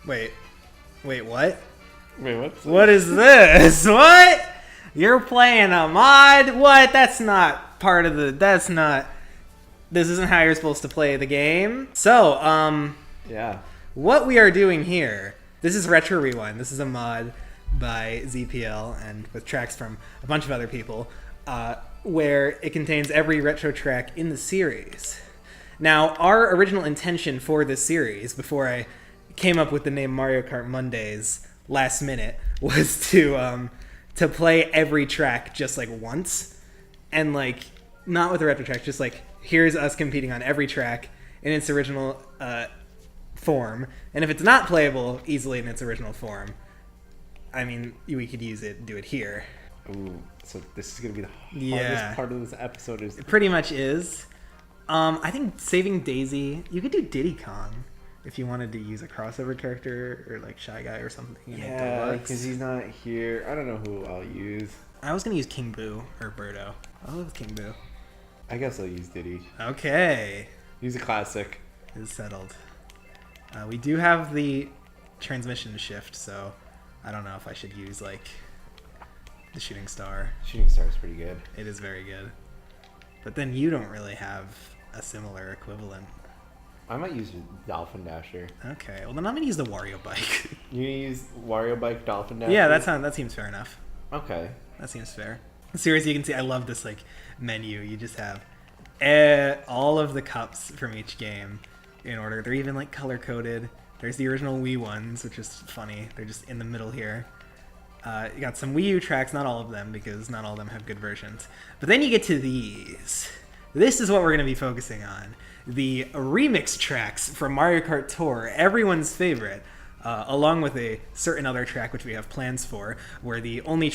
Wait, what? Wait, what's What is this? What? You're playing a mod? What? That's not part of the... That's not... This isn't how you're supposed to play the game. So, Yeah. what we are doing here... This is Retro Rewind. This is a mod by ZPL and with tracks from a bunch of other people, where it contains every retro track in the series. Now, our original intention for this series, before I came up with the name Mario Kart Mondays last minute, was to play every track just like once, and like not with the retro tracks, just like here's us competing on every track in its original form, and if it's not playable easily in its original form, I mean, we could use it, do it here. Ooh, so this is gonna be the hardest part of this episode. It pretty much is. I think saving Daisy, you could do Diddy Kong if you wanted to use a crossover character or like Shy Guy or something. Yeah, because he's not here. I don't know who I'll use. I was gonna use King Boo or Birdo. I love King Boo. I guess I'll use Diddy. Okay. Use a classic. It's settled. We do have the transmission shift, so I don't know if I should use like the Shooting Star. Shooting Star is pretty good. It is very good. But then you don't really have a similar equivalent. I might use Dolphin Dasher. Okay, well then I'm gonna use the Wario Bike. You use Wario Bike, Dolphin Dasher? Yeah, that seems fair enough. Okay. That seems fair. Seriously, you can see I love this like menu. You just have all of the cups from each game in order. They're even like color coded. There's the original Wii ones, which is funny. They're just in the middle here. You got some Wii U tracks, not all of them, because not all of them have good versions. But then you get to these. This is what we're going to be focusing on. The remix tracks from Mario Kart Tour, everyone's favorite, along with a certain other track which we have plans for, were the only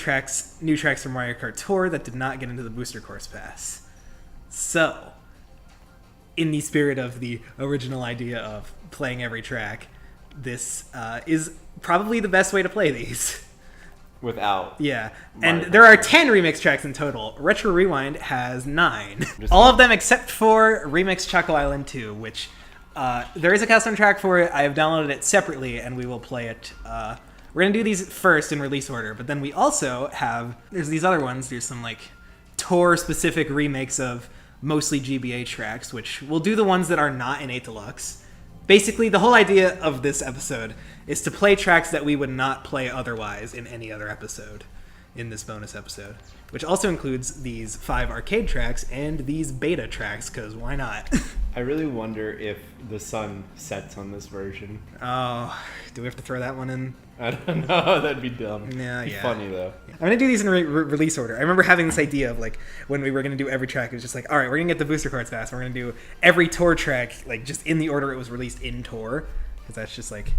new tracks from Mario Kart Tour that did not get into the Booster Course Pass. So, in the spirit of the original idea of playing every track, this is probably the best way to play these. Without. Yeah. And there are 10 remix tracks in total. Retro Rewind has 9. All of them except for Remix Choco Island 2, which there is a custom track for it. I have downloaded it separately, and we will play it. We're going to do these first in release order, but then we also have... There's these other ones. There's some, like, tour-specific remakes of mostly GBA tracks, which we'll do the ones that are not in 8 Deluxe. Basically, the whole idea of this episode is to play tracks that we would not play otherwise in any other episode in this bonus episode, which also includes these 5 arcade tracks and these beta tracks, because why not? I really wonder if the sun sets on this version. Oh, do we have to throw that one in? I don't know. That'd be dumb. Yeah, It'd be funny, though. I'm going to do these in release order. I remember having this idea of, like, when we were going to do every track, it was just like, all right, we're going to get the booster cards fast. We're going to do every tour track, like, just in the order it was released in tour, because that's just, like,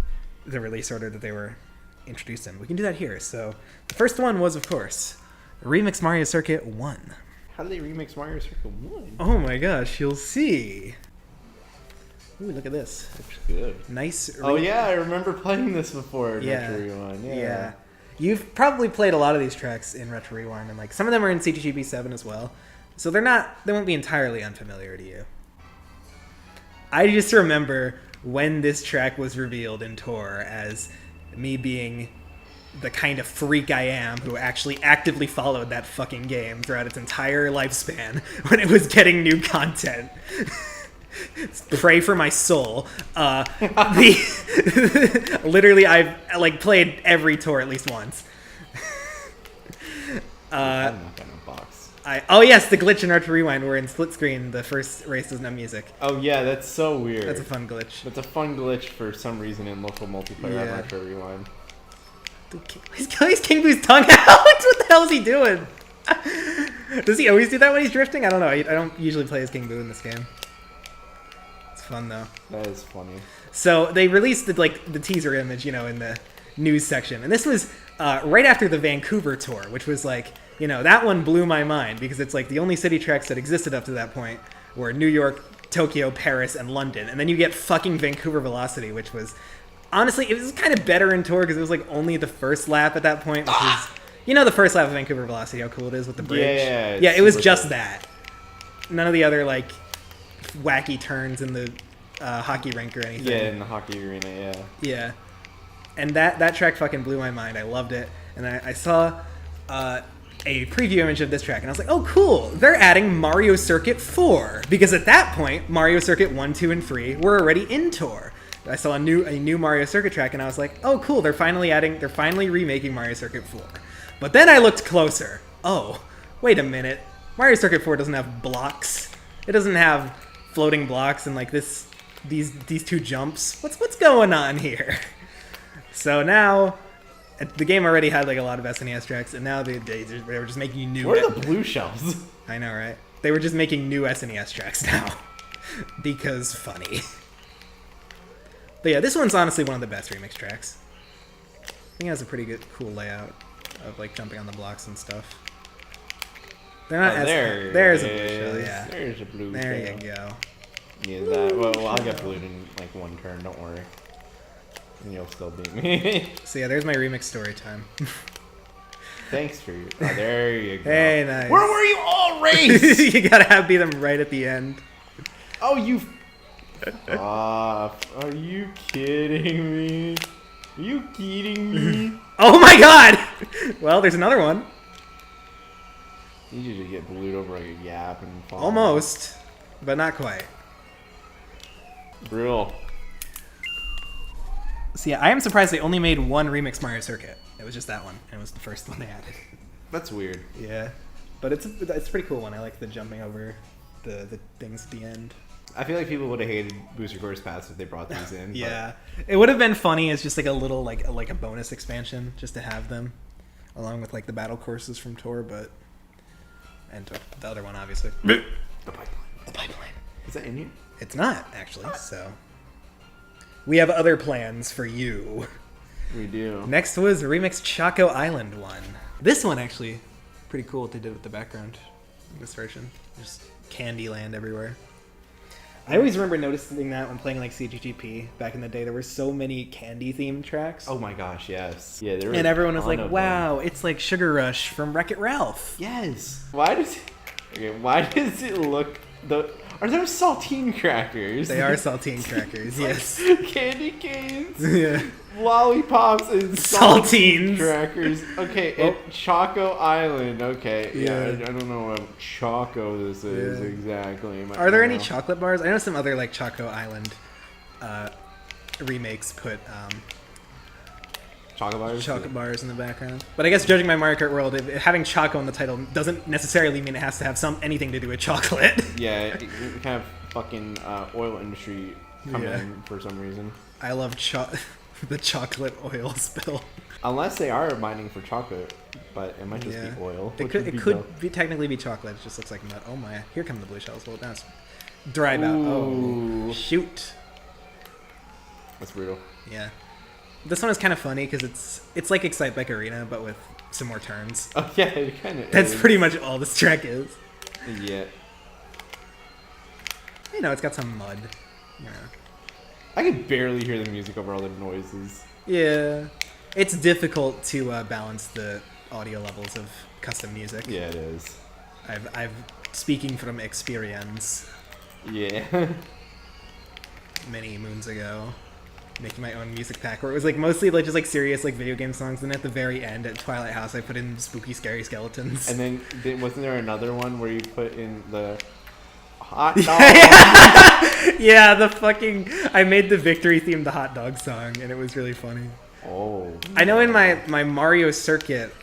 the release order that they were introduced in. We can do that here. So the first one was, of course, Remix Mario Circuit 1. How do they remix Mario Circuit 1? Oh my gosh, you'll see. Ooh, look at this. Looks good. Nice. Oh yeah, I remember playing this before in Yeah. Retro Rewind. Yeah. You've probably played a lot of these tracks in Retro Rewind, and like some of them are in CTGB 7 as well. So they won't be entirely unfamiliar to you. I just remember when this track was revealed in Tour as me being the kind of freak I am who actually actively followed that fucking game throughout its entire lifespan when it was getting new content. Pray for my soul. Literally, I've like played every tour at least once. I'm not gonna box. Oh yes, the glitch in Retro Rewind where in split screen the first race doesn't have music. Oh yeah, that's so weird. That's a fun glitch. That's a fun glitch for some reason in local multiplayer on Retro Rewind. He's King Boo's tongue out. What the hell is he doing? Does he always do that when he's drifting? I don't know. I don't usually play as King Boo in this game. It's fun though. That is funny. So they released the teaser image, in the news section, and this was right after the Vancouver tour, which was like, that one blew my mind because it's like the only city tracks that existed up to that point were New York, Tokyo, Paris, and London, and then you get fucking Vancouver Velocity, which was honestly, it was kind of better in Tour because it was like only the first lap at that point, which is, the first lap of Vancouver Velocity, how cool it is with the bridge. Yeah, it was just cool. That. None of the other like wacky turns in the hockey rink or anything. Yeah, in the hockey arena, yeah. Yeah. And that track fucking blew my mind. I loved it. And I saw a preview image of this track, and I was like, oh, cool. They're adding Mario Circuit 4. Because at that point, Mario Circuit 1, 2, and 3 were already in tour. I saw a new Mario Circuit track, and I was like, oh, cool. They're finally remaking Mario Circuit 4. But then I looked closer. Oh, wait a minute. Mario Circuit 4 doesn't have blocks. It doesn't have floating blocks and like these two jumps. What's going on here? So now, the game already had like a lot of SNES tracks, and now they were just making new. Where are the blue shells? I know, right? They were just making new SNES tracks now, because funny. But yeah, this one's honestly one of the best remix tracks. I think it has a pretty good, cool layout of like jumping on the blocks and stuff. They're not there's a blue shell, yeah. There's a blue shell. There you go. Yeah, that. Well, I'll get blued in like one turn. Don't worry. And you'll still beat me. So yeah, there's my remix story time. Thanks for your. Oh, there you go. Hey, nice. Where were you all raised? You gotta beat them right at the end. Oh, you. Are you kidding me? Are you kidding me? Oh my god! Well, there's another one. You need to get blued over like a gap and fall. Almost, but not quite. Brutal. So yeah, I am surprised they only made one remix Mario Circuit. It was just that one, and it was the first one they added. That's weird. Yeah, but it's a pretty cool one. I like the jumping over the things at the end. I feel like people would have hated Booster Course Pass if they brought these in. Yeah, it would have been funny as just like a little like a bonus expansion just to have them, along with like the battle courses from Tour, but and the other one obviously. The pipeline. The pipeline. Is that in here? It's not actually. So we have other plans for you. We do. Next was Remix Choco Island one. This one actually pretty cool what they did with the background in this version. Just Candyland everywhere. I always remember noticing that when playing like CGGP back in the day. There were so many candy themed tracks. Oh my gosh, yes. Yeah, there were. And everyone was like, "Wow, it's like Sugar Rush from Wreck-It Ralph." Yes. Why does it look are those saltine crackers? They are saltine crackers, yes. Candy canes. Yeah. Lollipops and Saltines. Crackers. Okay, Choco Island. Okay. Yeah. I don't know what Choco this is exactly. Are there any chocolate bars? I know some other like Choco Island remakes put chocolate bars in the background. But I guess judging by Mario Kart World, having Choco in the title doesn't necessarily mean it has to have anything to do with chocolate. Yeah, kind of fucking oil industry coming in for some reason. I love the chocolate oil spill. Unless they are mining for chocolate, but it might just be oil. It could technically be chocolate. It just looks like mud. Oh my! Here come the blue shells. Well, that's dried out. Oh shoot! That's brutal. Yeah. This one is kind of funny because it's like Excite Bike Arena, but with some more turns. Oh yeah, it kind of. That's pretty much all this track is. Yeah. You know, it's got some mud. You know. I can barely hear the music over all the noises. Yeah, it's difficult to balance the audio levels of custom music. Yeah, it is. I've speaking from experience. Yeah. Many moons ago. Making my own music pack where it was like mostly like just like serious like video game songs, and at the very end at Twilight House I put in spooky scary skeletons. And then wasn't there another one where you put in the hot dog? Yeah, the fucking I made the victory theme the hot dog song, and it was really funny. Oh. I know in my Mario Circuit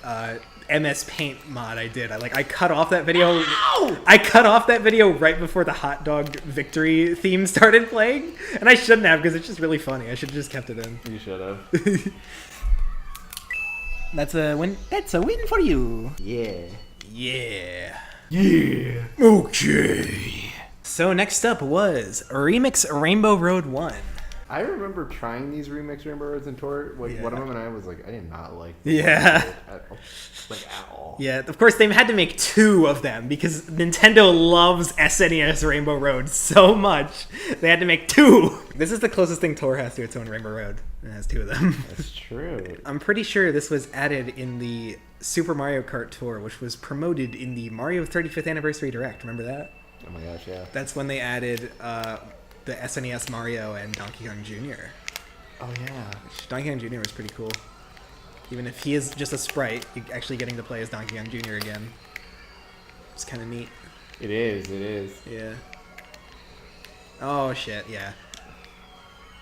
MS Paint mod I cut off that video. Ow! I cut off that video right before the hot dog victory theme started playing, and I shouldn't have because it's just really funny. I should have just kept it in. You should have. That's a win. That's a win for you. Yeah. Yeah. Yeah. Okay. So next up was Remix Rainbow Road 1. I remember trying these Remix Rainbow Roads and Tour. One of them and I was like, I did not like them at all. Yeah, of course they had to make 2 of them because Nintendo loves SNES Rainbow Road so much. They had to make 2. This is the closest thing Tour has to its own Rainbow Road. It has 2 of them. That's true. I'm pretty sure this was added in the Super Mario Kart Tour, which was promoted in the Mario 35th Anniversary Direct. Remember that? Oh my gosh, yeah. That's when they added the SNES Mario and Donkey Kong Jr. Oh yeah. Donkey Kong Jr. was pretty cool. Even if he is just a sprite, actually getting to play as Donkey Kong Jr. again. It's kind of neat. It is. It is. Yeah. Oh shit! Yeah.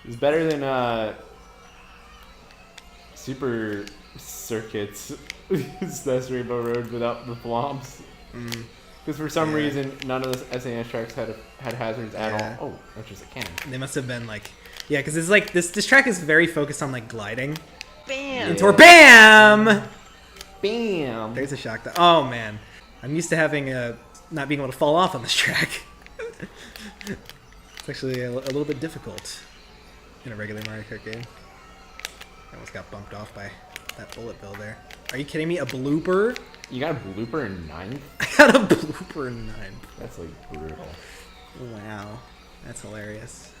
It's better than Super Circuits. That's Rainbow Road without the flomps. Because for some reason, none of the SNES tracks had hazards at all. Oh, that's just a cannon. They must have been like, yeah, because it's like this track is very focused on like gliding. Bam! Into BAM! Bam! There's a shock. Oh man, I'm used to having not being able to fall off on this track. It's actually a little bit difficult in a regular Mario Kart game. I almost got bumped off by that bullet bill there. Are you kidding me? A blooper? You got a blooper in 9th? I got a blooper in 9th. That's like brutal. Wow, that's hilarious.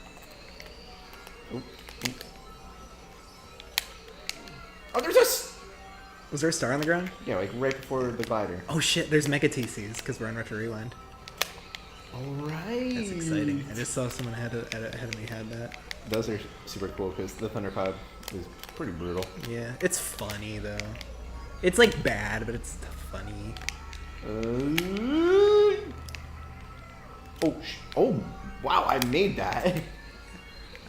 Oop, oop. Oh, there's a... Was there a star on the ground? Yeah, like right before the glider. Oh shit, there's Mega TCs because we're on Retro Rewind. Alright. That's exciting. I just saw someone ahead of me had that. Those are super cool because the Thundercloud is pretty brutal. Yeah, it's funny though. It's like bad, but it's funny. Oh, wow, I made that.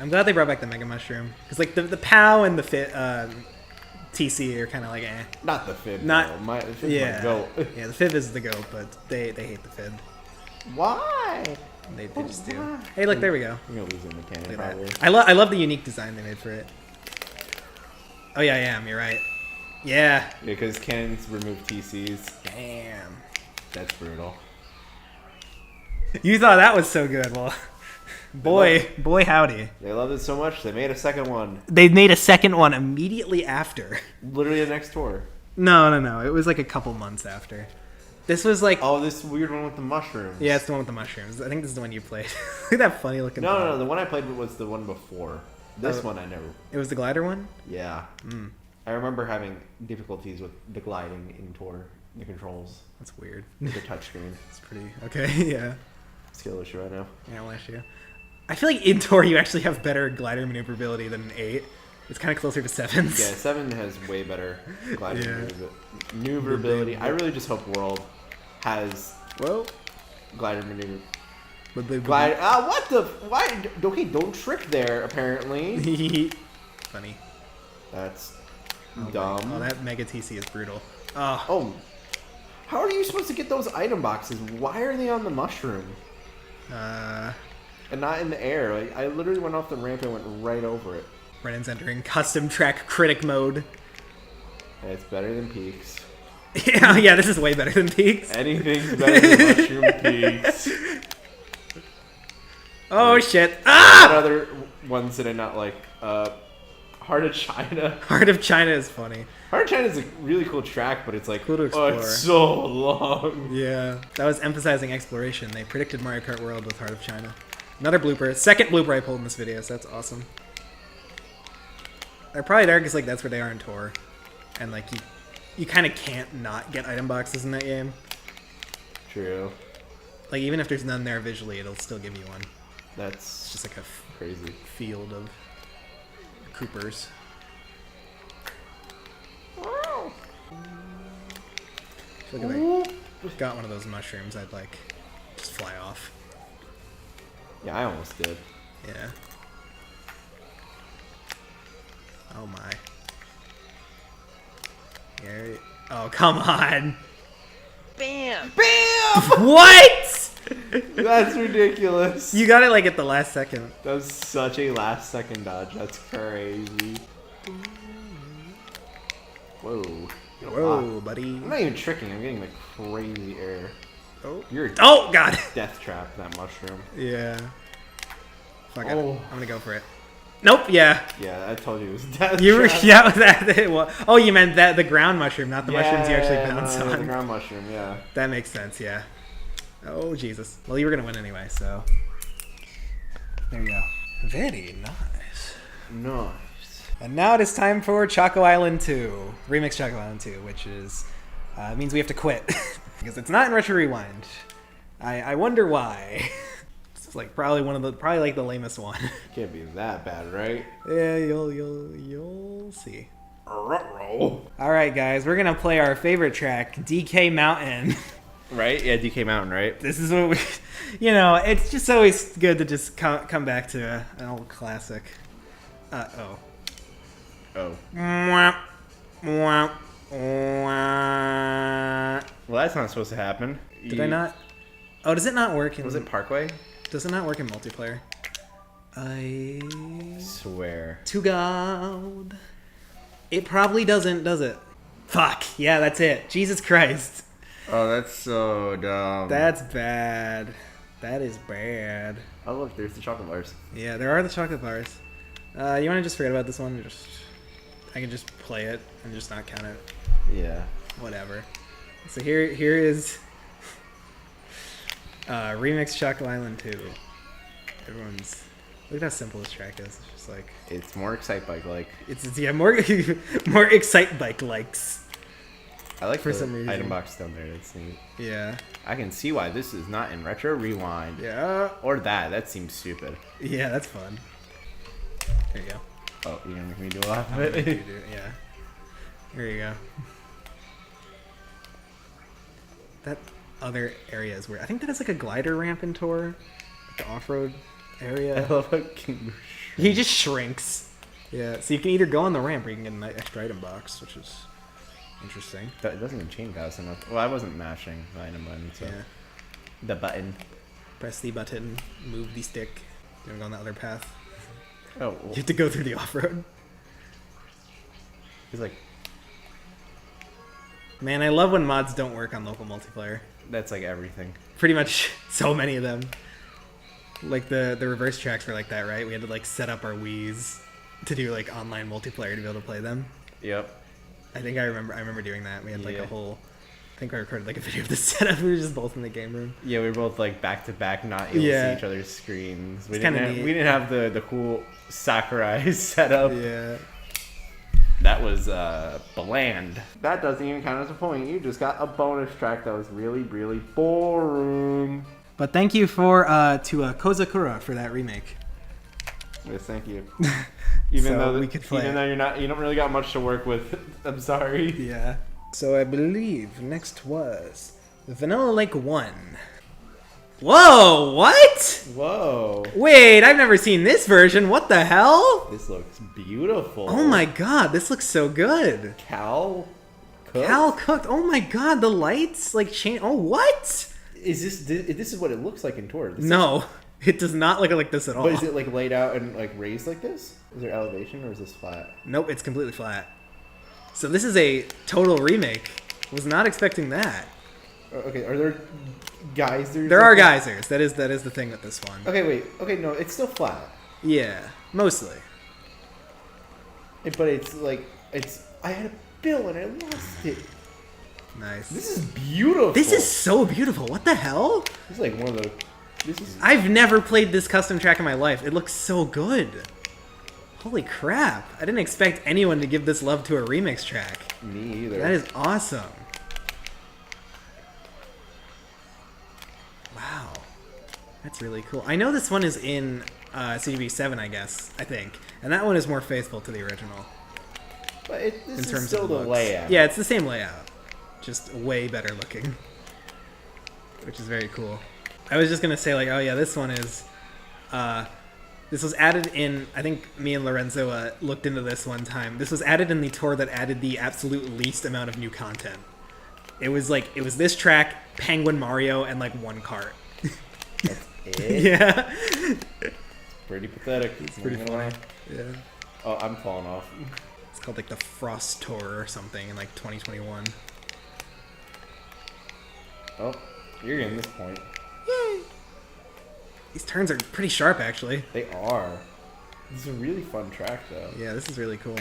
I'm glad they brought back the Mega Mushroom because like the POW and the TC are kind of like eh. Not the fib. Not though. My yeah. goat. Yeah, the fib is the goat, but they hate the fib. Why? They just do. Hey, look, there we go. You're gonna lose in the cannon, Look probably. at that. I love the unique design they made for it. Oh yeah, I am. You're right. Yeah. Because cannons remove TCs. Damn. That's brutal. You thought that was so good. Well, boy howdy. They loved it so much, they made a second one. They made a second one immediately after. Literally the next tour. No. It was like a couple months after. This was like... Oh, this weird one with the mushrooms. Yeah, it's the one with the mushrooms. I think this is the one you played. Look at that funny looking thing. No. The one I played was the one before. This one I never... It was the glider one? Yeah. I remember having difficulties with the gliding in tour, the controls, That's weird. the touchscreen. It's pretty... Okay, yeah. Skill issue right now. Yeah, I'll ask you. I feel like in tour you actually have better glider maneuverability than an 8. It's kind of closer to 7s. Yeah, 7 has way better glider maneuverability. I really just hope World has glider maneuver. Glider. What the? Why? Okay, don't trick there. Apparently. Funny. That's dumb. Oh, that Mega TC is brutal. Oh. Oh. How are you supposed to get those item boxes? Why are they on the mushroom? And not in the air. Like I literally went off the ramp and went right over it. Brennan's entering custom track critic mode. It's better than Peaks. Yeah, this is way better than Peaks. Anything's better than Mushroom Peaks. Oh shit! Ah! What other ones did I not like? Heart of China. Heart of China is funny. Heart of China is a really cool track, but it's like, Cool to oh, explore. it's so long. Yeah, that was emphasizing exploration. They predicted Mario Kart World with Heart of China. Another blooper. Second blooper I pulled in this video, so that's awesome. They're probably there because like that's where they are in tour, and like you kind of can't not get item boxes in that game. True. Like even if there's none there visually, it'll still give you one. That's It's just like a crazy. field of Coopers. Wow. I feel like if I got one of those mushrooms, I'd like just fly off. Yeah, I almost did. Yeah. Oh my. Gary. Oh, come on. Bam! Bam! What? That's ridiculous. You got it like at the last second. That was such a last second dodge. That's crazy. Whoa. Whoa, buddy. I'm not even tricking. I'm getting like crazy air. Oh. You're a Oh, God. death trap, that mushroom. Yeah. Fuck it. Oh. I'm gonna go for it. Nope, yeah. Yeah, I told you it was death You were, trap. yeah, that. Well, oh, you meant that the ground mushroom, not the mushrooms you actually bounce no, on. the ground mushroom, yeah. That makes sense, yeah. Oh, Jesus. Well, you were gonna win anyway, so. There you go. Very nice. Nice. And now it is time for Choco Island 2. Remix Choco Island 2, which is means we have to quit. Because it's not in Retro Rewind. I wonder why. It's like probably like the lamest one. Can't be that bad, right? Yeah, you'll see. Roll. All right, guys, we're gonna play our favorite track, DK Mountain. Right? Yeah, DK Mountain, right? This is what we, it's just always good to just come back to an old classic. Oh. Well, that's not supposed to happen. Did I not? Oh, does it not work in... Was it Parkway? Does it not work in multiplayer? I swear. To God. It probably doesn't, does it? Fuck. Yeah, that's it. Jesus Christ. Oh, that's so dumb. That's bad. That is bad. Oh, look, there's the chocolate bars. Yeah, there are the chocolate bars. You want to just forget about this one? I can just play it and just not count it. Yeah. Whatever. So here is Remix Chocolate Island 2. Everyone's... Look at how simple this track is. It's just like... It's more Excite Bike like. It's yeah, more Excite Bike likes. I like for the some reason. item box down there. That's neat. Yeah. I can see why this is not in Retro Rewind. Yeah. Or that. That seems stupid. Yeah, that's fun. There you go. Oh, you're gonna make me do a lot of You it? do, yeah. There you go. That other area is weird. I think that is like a glider ramp in Tour. Like the off-road area. I love how King He just shrinks. Yeah, so you can either go on the ramp or you can get an extra item box, which is interesting. It doesn't even chain fast enough. Well, I wasn't mashing the item button, so. Yeah. The button. Press the button, move the stick. You want to go on that other path? Oh, well, You have to go through the off-road. he's like, Man, I love when mods don't work on local multiplayer. that's like everything. Pretty much so many of them. Like the reverse tracks were like that, right? We had to like set up our Wiis to do like online multiplayer to be able to play them. Yep. I think I remember doing that. We had like Yeah. a whole... I think I recorded like a video of the setup. We were just both in the game room. Yeah, we were both like back to back, not able Yeah. to see each other's screens. We It's kinda didn't neat. we didn't have the cool Sakurai setup. Yeah. That was bland. That doesn't even count as a point. You just got a bonus track that was really, really boring. But thank you to Kozakura for that remake. Yes, thank you. Even So though we could play even it. though you don't really got much to work with. I'm sorry. Yeah. So I believe next was Vanilla Lake 1. Whoa, what? Whoa. Wait, I've never seen this version. What the hell? This looks beautiful. Oh my god, this looks so good. Cal cooked? Cal cooked. Oh my god, the lights like change. Oh, what? Is this is what it looks like in Tour? No, it does not look like this at all. But is it like laid out and like raised like this? Is there elevation or is this flat? Nope, it's completely flat. So this is a total remake. Was not expecting that. Okay, are there geysers? There are geysers. That is the thing with this one. Okay, wait. Okay, no, it's still flat. Yeah, mostly. But it's like I had a bill and I lost it. Nice. This is beautiful. This is so beautiful. What the hell? This is like one of the. This is. I've never played this custom track in my life. It looks so good. Holy crap. I didn't expect anyone to give this love to a remix track. Me either. That is awesome. Wow. That's really cool. I know this one is in CGB 7, I guess, I think. And that one is more faithful to the original. But this In is terms still of the looks. layout. Yeah, it's the same layout. Just way better looking. Which is very cool. I was just going to say, like, oh yeah, this one is... this was added in... I think me and Lorenzo looked into this one time. This was added in the tour that added the absolute least amount of new content. It was this track, Penguin Mario, and like one cart. That's it. Yeah. It's pretty pathetic. It's pretty funny. Yeah. Oh, I'm falling off. It's called like the Frost Tour or something in like 2021. Oh, you're getting this point. Yay! These turns are pretty sharp, actually. They are. This is a really fun track, though. Yeah, this is really cool.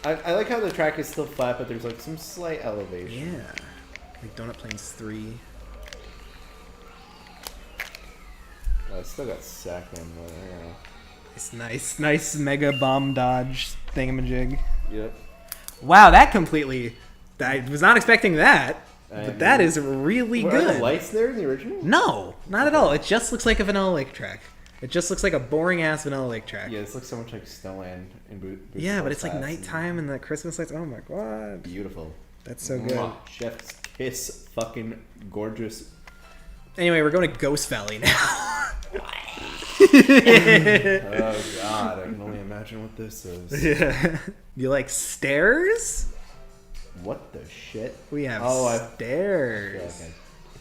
I like how the track is still flat, but there's like some slight elevation. Yeah. Like Donut Plains 3. I still got sack in there. It's nice mega bomb dodge thingamajig. Yep. Wow, that completely... I was not expecting that. But that is really Are good. the lights there in the original? No, not at all. It just looks like a Vanilla Lake track. It just looks like a boring ass Vanilla Lake track. Yeah, this looks so much like Snowland in Boost. Yeah, but it's like nighttime and the Christmas lights. Oh my god. Beautiful. That's so good. Mwah. Chef's kiss. Fucking gorgeous. Anyway, we're going to Ghost Valley now. Oh god, I can only imagine what this is. Yeah. You like stairs? What the shit? We have I stairs.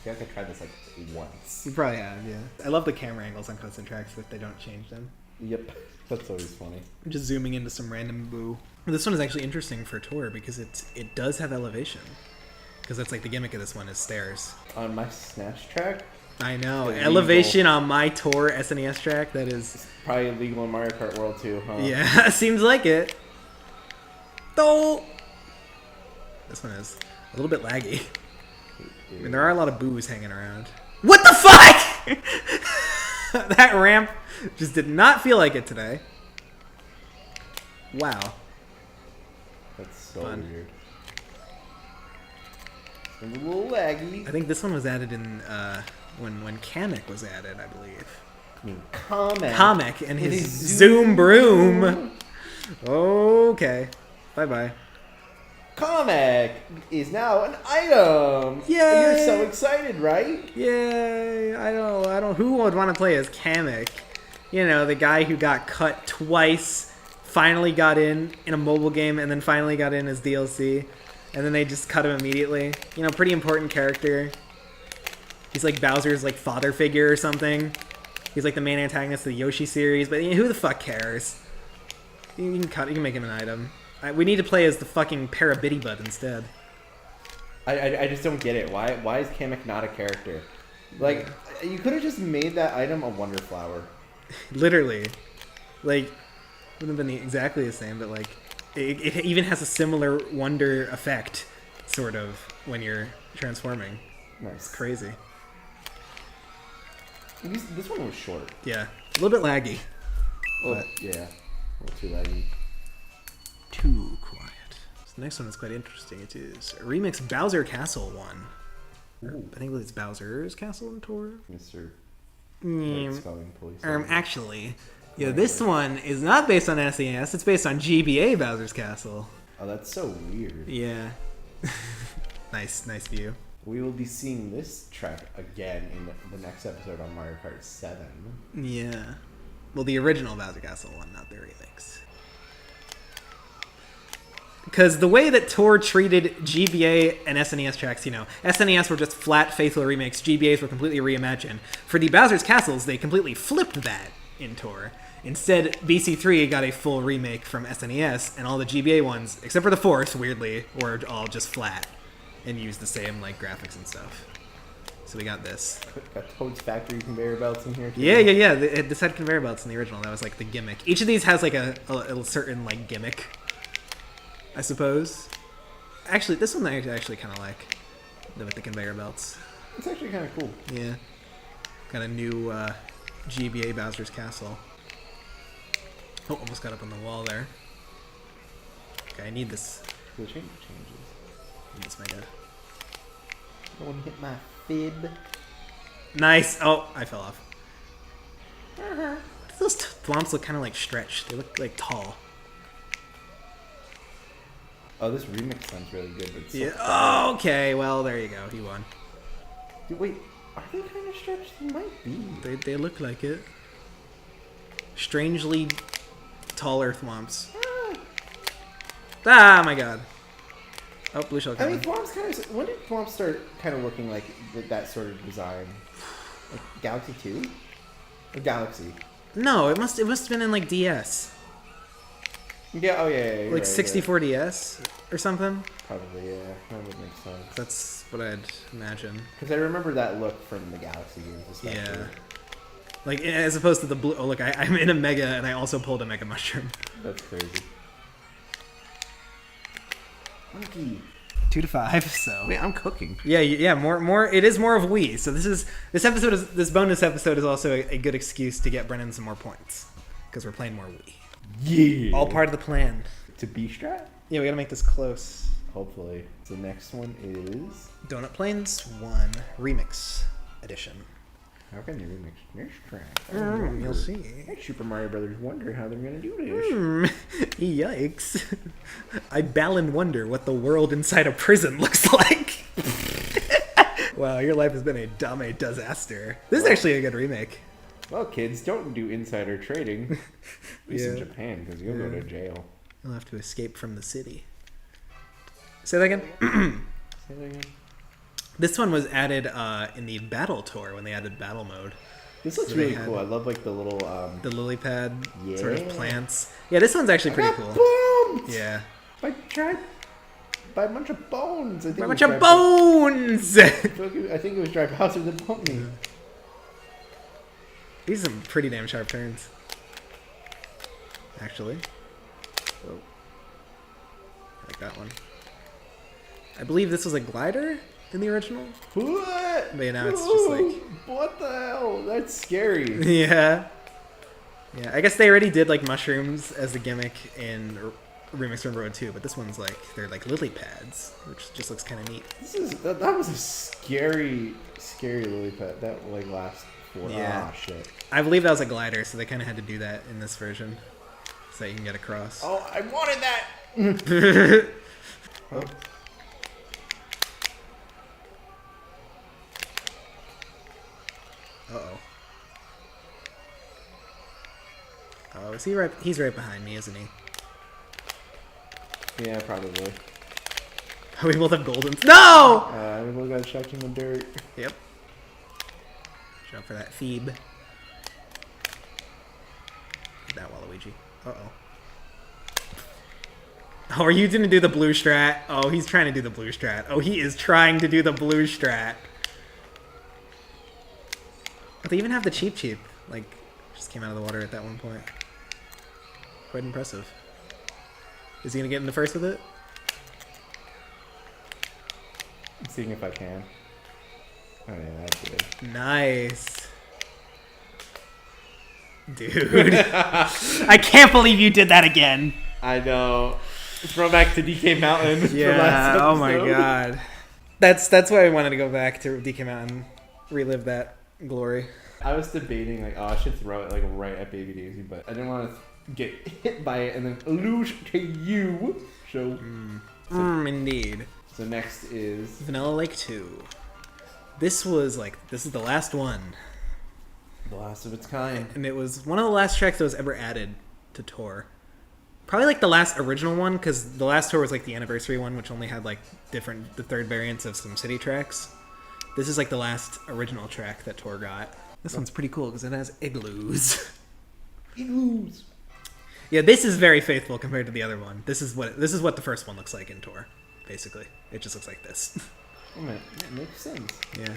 feel like I tried this like once. You probably have, yeah. I love the camera angles on Constant Tracks if they don't change them. Yep, that's always funny. I'm just zooming into some random boo. This one is actually interesting for tour because it does have elevation. Because that's like the gimmick of this one is stairs. On my Snatch track, I know. Illegal. Elevation on my tour SNES track, that is... it's probably illegal in Mario Kart World too, huh? Yeah, seems like it. Though... This one is a little bit laggy. I mean, there are a lot of boos hanging around. What the fuck?! That ramp just did not feel like it today. Wow. That's so Fun. weird. It's a little laggy. I think this one was added in when Kamek was added, I believe. I mean, Kamek. Kamek and It his is Zoom Broom. Okay. Bye-bye. Kamek is now an item. Yay! You're so excited, right? Yay! I don't. Who would want to play as Kamek? You know, the guy who got cut twice, finally got in a mobile game, and then finally got in as DLC, and then they just cut him immediately. You know, pretty important character. He's like Bowser's like father figure or something. He's like the main antagonist of the Yoshi series, but who the fuck cares? You can make him an item. We need to play as the fucking Parabitty instead. I just don't get it. Why is Kamek not a character? Like, you could have just made that item a Wonder Flower. Literally. Like, wouldn't have been exactly the same, but like, it even has a similar wonder effect, sort of, when you're transforming. Nice. It's crazy. This one was short. Yeah. A little bit laggy. Well, yeah. A little too laggy. Too quiet. So the next one is quite interesting. It is a remix Bowser Castle one. Ooh. I think it's Bowser's Castle on tour. Mr. Mm. Spelling police. Actually, yeah, this one is not based on SNES. It's based on GBA Bowser's Castle. Oh, that's so weird. Yeah. Nice view. We will be seeing this track again in the next episode on Mario Kart 7. Yeah. Well, the original Bowser Castle one, not the remix. Because the way that Tour treated GBA and SNES tracks, you know, SNES were just flat, faithful remakes, GBAs were completely reimagined. For the Bowser's Castles, they completely flipped that in Tour. Instead, BC3 got a full remake from SNES, and all the GBA ones, except for the fourth, weirdly, were all just flat and used the same like graphics and stuff. So we got this. Got Toad's Factory conveyor belts in here too. Yeah. This had conveyor belts in the original. That was like the gimmick. Each of these has like a certain like gimmick, I suppose. Actually, this one I actually kind of like, with the conveyor belts. It's actually kind of cool. Yeah. Got a new GBA Bowser's Castle. Oh, almost got up on the wall there. Okay, I need this. The changes. Need this mega. I want to hit my fib. Nice. Oh, I fell off. Those thwomps look kind of like stretched. They look like tall. Oh, this remix sounds really good. But it's so Yeah. fast. Oh, okay. Well, there you go. He won. Dude, wait, are they kind of stretched? They might be. They look like it. Strangely taller thwomps. Ah, my god. Oh, blue shell I coming. mean, Thwomps kind of. When did Thwomps start kind of looking like that sort of design? Like Galaxy 2? Or Galaxy? No, it must have been in like DS. Yeah, oh yeah. Like 64 DS or something. Probably, yeah. That would make sense. That's what I'd imagine. Because I remember that look from the Galaxy games, especially. Yeah. Like, as opposed to the blue... Oh, look, I'm in a Mega, and I also pulled a Mega Mushroom. That's crazy. Monkey. 2 to 5, so... Wait, I'm cooking. Yeah, more. It is more of Wii. So this bonus episode is also a good excuse to get Brennan some more points. Because we're playing more Wii. Yeah. All part of the plan. To B strat? Yeah, we gotta make this close. hopefully. The next one is... Donut Plains 1 Remix Edition. How can they remix this track? You'll see. Super Mario Brothers wonder how they're going to do this. Yikes. I Balin wonder what the world inside a prison looks like. Wow, your life has been a dumb disaster. This is actually a good remake. Well, kids, don't do insider trading. At least in Yeah. Japan, because you'll go to jail. You'll have to escape from the city. Say that again? Say that again. This one was added in the Battle Tour when they added Battle Mode. This looks So they really had cool. I love like the little the lily pad sort of Yeah. plants. Yeah, this one's actually pretty cool. Bombed Yeah. by a bunch of bones. I think A it bunch was of Dry- bones! I think it was Dry Bowser that bumped me. These are some pretty damn sharp turns. Actually. Oh. I like that one. I believe this was a glider in the original. What? But yeah, now it's just like... What the hell? That's scary. Yeah. Yeah, I guess they already did like mushrooms as the gimmick in Remix from Road 2, but this one's like, they're like lily pads, which just looks kind of neat. That was a scary lily pad. That like last four. Yeah. Ah, shit. I believe that was a glider, so they kind of had to do that in this version, so that you can get across. Oh, I wanted that. Oh. Uh-oh. Oh, is he right? He's right behind me, isn't he? Yeah, probably. We both have goldens. No! We both got chucked in the dirt. Yep. Jump for that Phoebe. That Waluigi. Uh-oh. Oh, are you gonna do the blue strat? Oh, he's trying to do the blue strat. Oh, he is trying to do the blue strat. But they even have the cheap. Like, just came out of the water at that one point. Quite impressive. Is he gonna get in the first with it? I'm seeing if I can. Oh yeah, that's good. Nice. Dude. I can't believe you did that again. I know. Throwback to DK Mountain. from Yeah, last oh my episode. god. That's why I wanted to go back to DK Mountain, relive that glory. I was debating like, oh, I should throw it like right at Baby Daisy, but I didn't want to get hit by it and then lose to you. So, Indeed. so next is Vanilla Lake 2. This is the last one. the last of its kind. And it was one of the last tracks that was ever added to Tour. Probably like the last original one, because the last Tour was like the anniversary one, which only had like the third variants of some city tracks. This is like the last original track that Tour got. This one's pretty cool because it has igloos. Igloos. Yeah, this is very faithful compared to the other one. This is what the first one looks like in Tour, basically. It just looks like this. Oh man, that makes sense. Yeah.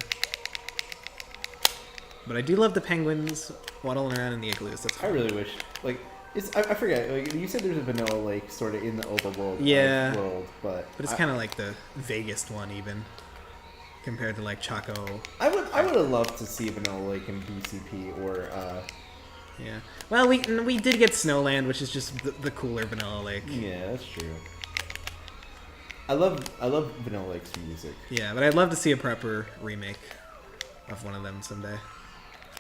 But I do love the penguins waddling around in the igloos. That's I fun. really wish, like, I forget. Like you said, there's a Vanilla Lake sort of in the overworld. Yeah. World, but But it's kind of like the vaguest one, even compared to like Choco. I would have loved to see Vanilla Lake in BCP or Yeah. Well, we did get Snowland, which is just the cooler Vanilla Lake. yeah, that's true. I love Vanilla Lake's music. Yeah, but I'd love to see a proper remake of one of them someday.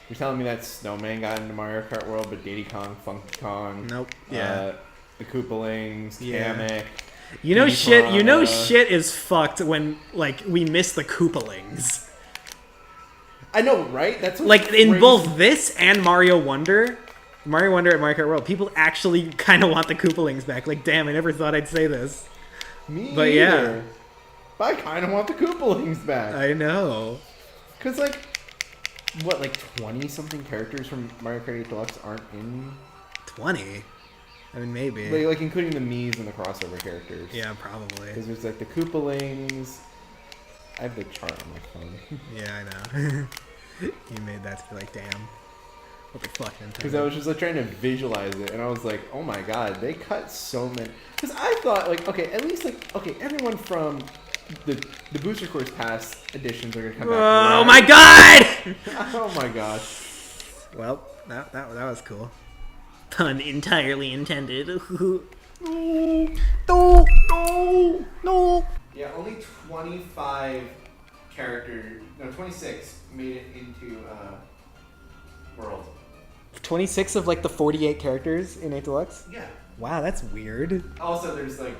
You're telling me that Snowman got into Mario Kart World, but Diddy Kong, Funky Kong, Nope. Yeah. the Koopalings, Yeah. Kamek. You know Piranha. shit is fucked when like we miss the Koopalings. I know, right? That's what's Like in crazy. both this and Mario Wonder at Mario Kart World, people actually kind of want the Koopalings back. Like, damn, I never thought I'd say this. Me But either. yeah. But I kind of want the Koopalings back. I know. Because, like, what, like 20-something characters from Mario Kart 8 Deluxe aren't in? 20. I mean, maybe. Like including the Mii's and the crossover characters. Yeah, probably. Because there's, like, the Koopalings. I have the chart on my phone. Yeah, I know. You made that to be like, damn. What the fuck, Nintendo? Because I was just, like, trying to visualize it, and I was like, oh my god, they cut so many. Because I thought, like, okay, at least, like, okay, everyone from the Booster Course Pass editions are going to come back. Oh right? my god! Oh my gosh. Well, that was cool. Pun entirely intended. No! No! No! Yeah, only 25 no, 26 made it into World. 26 of like the 48 characters in 8 Deluxe? Yeah. Wow, that's weird. Also, there's like,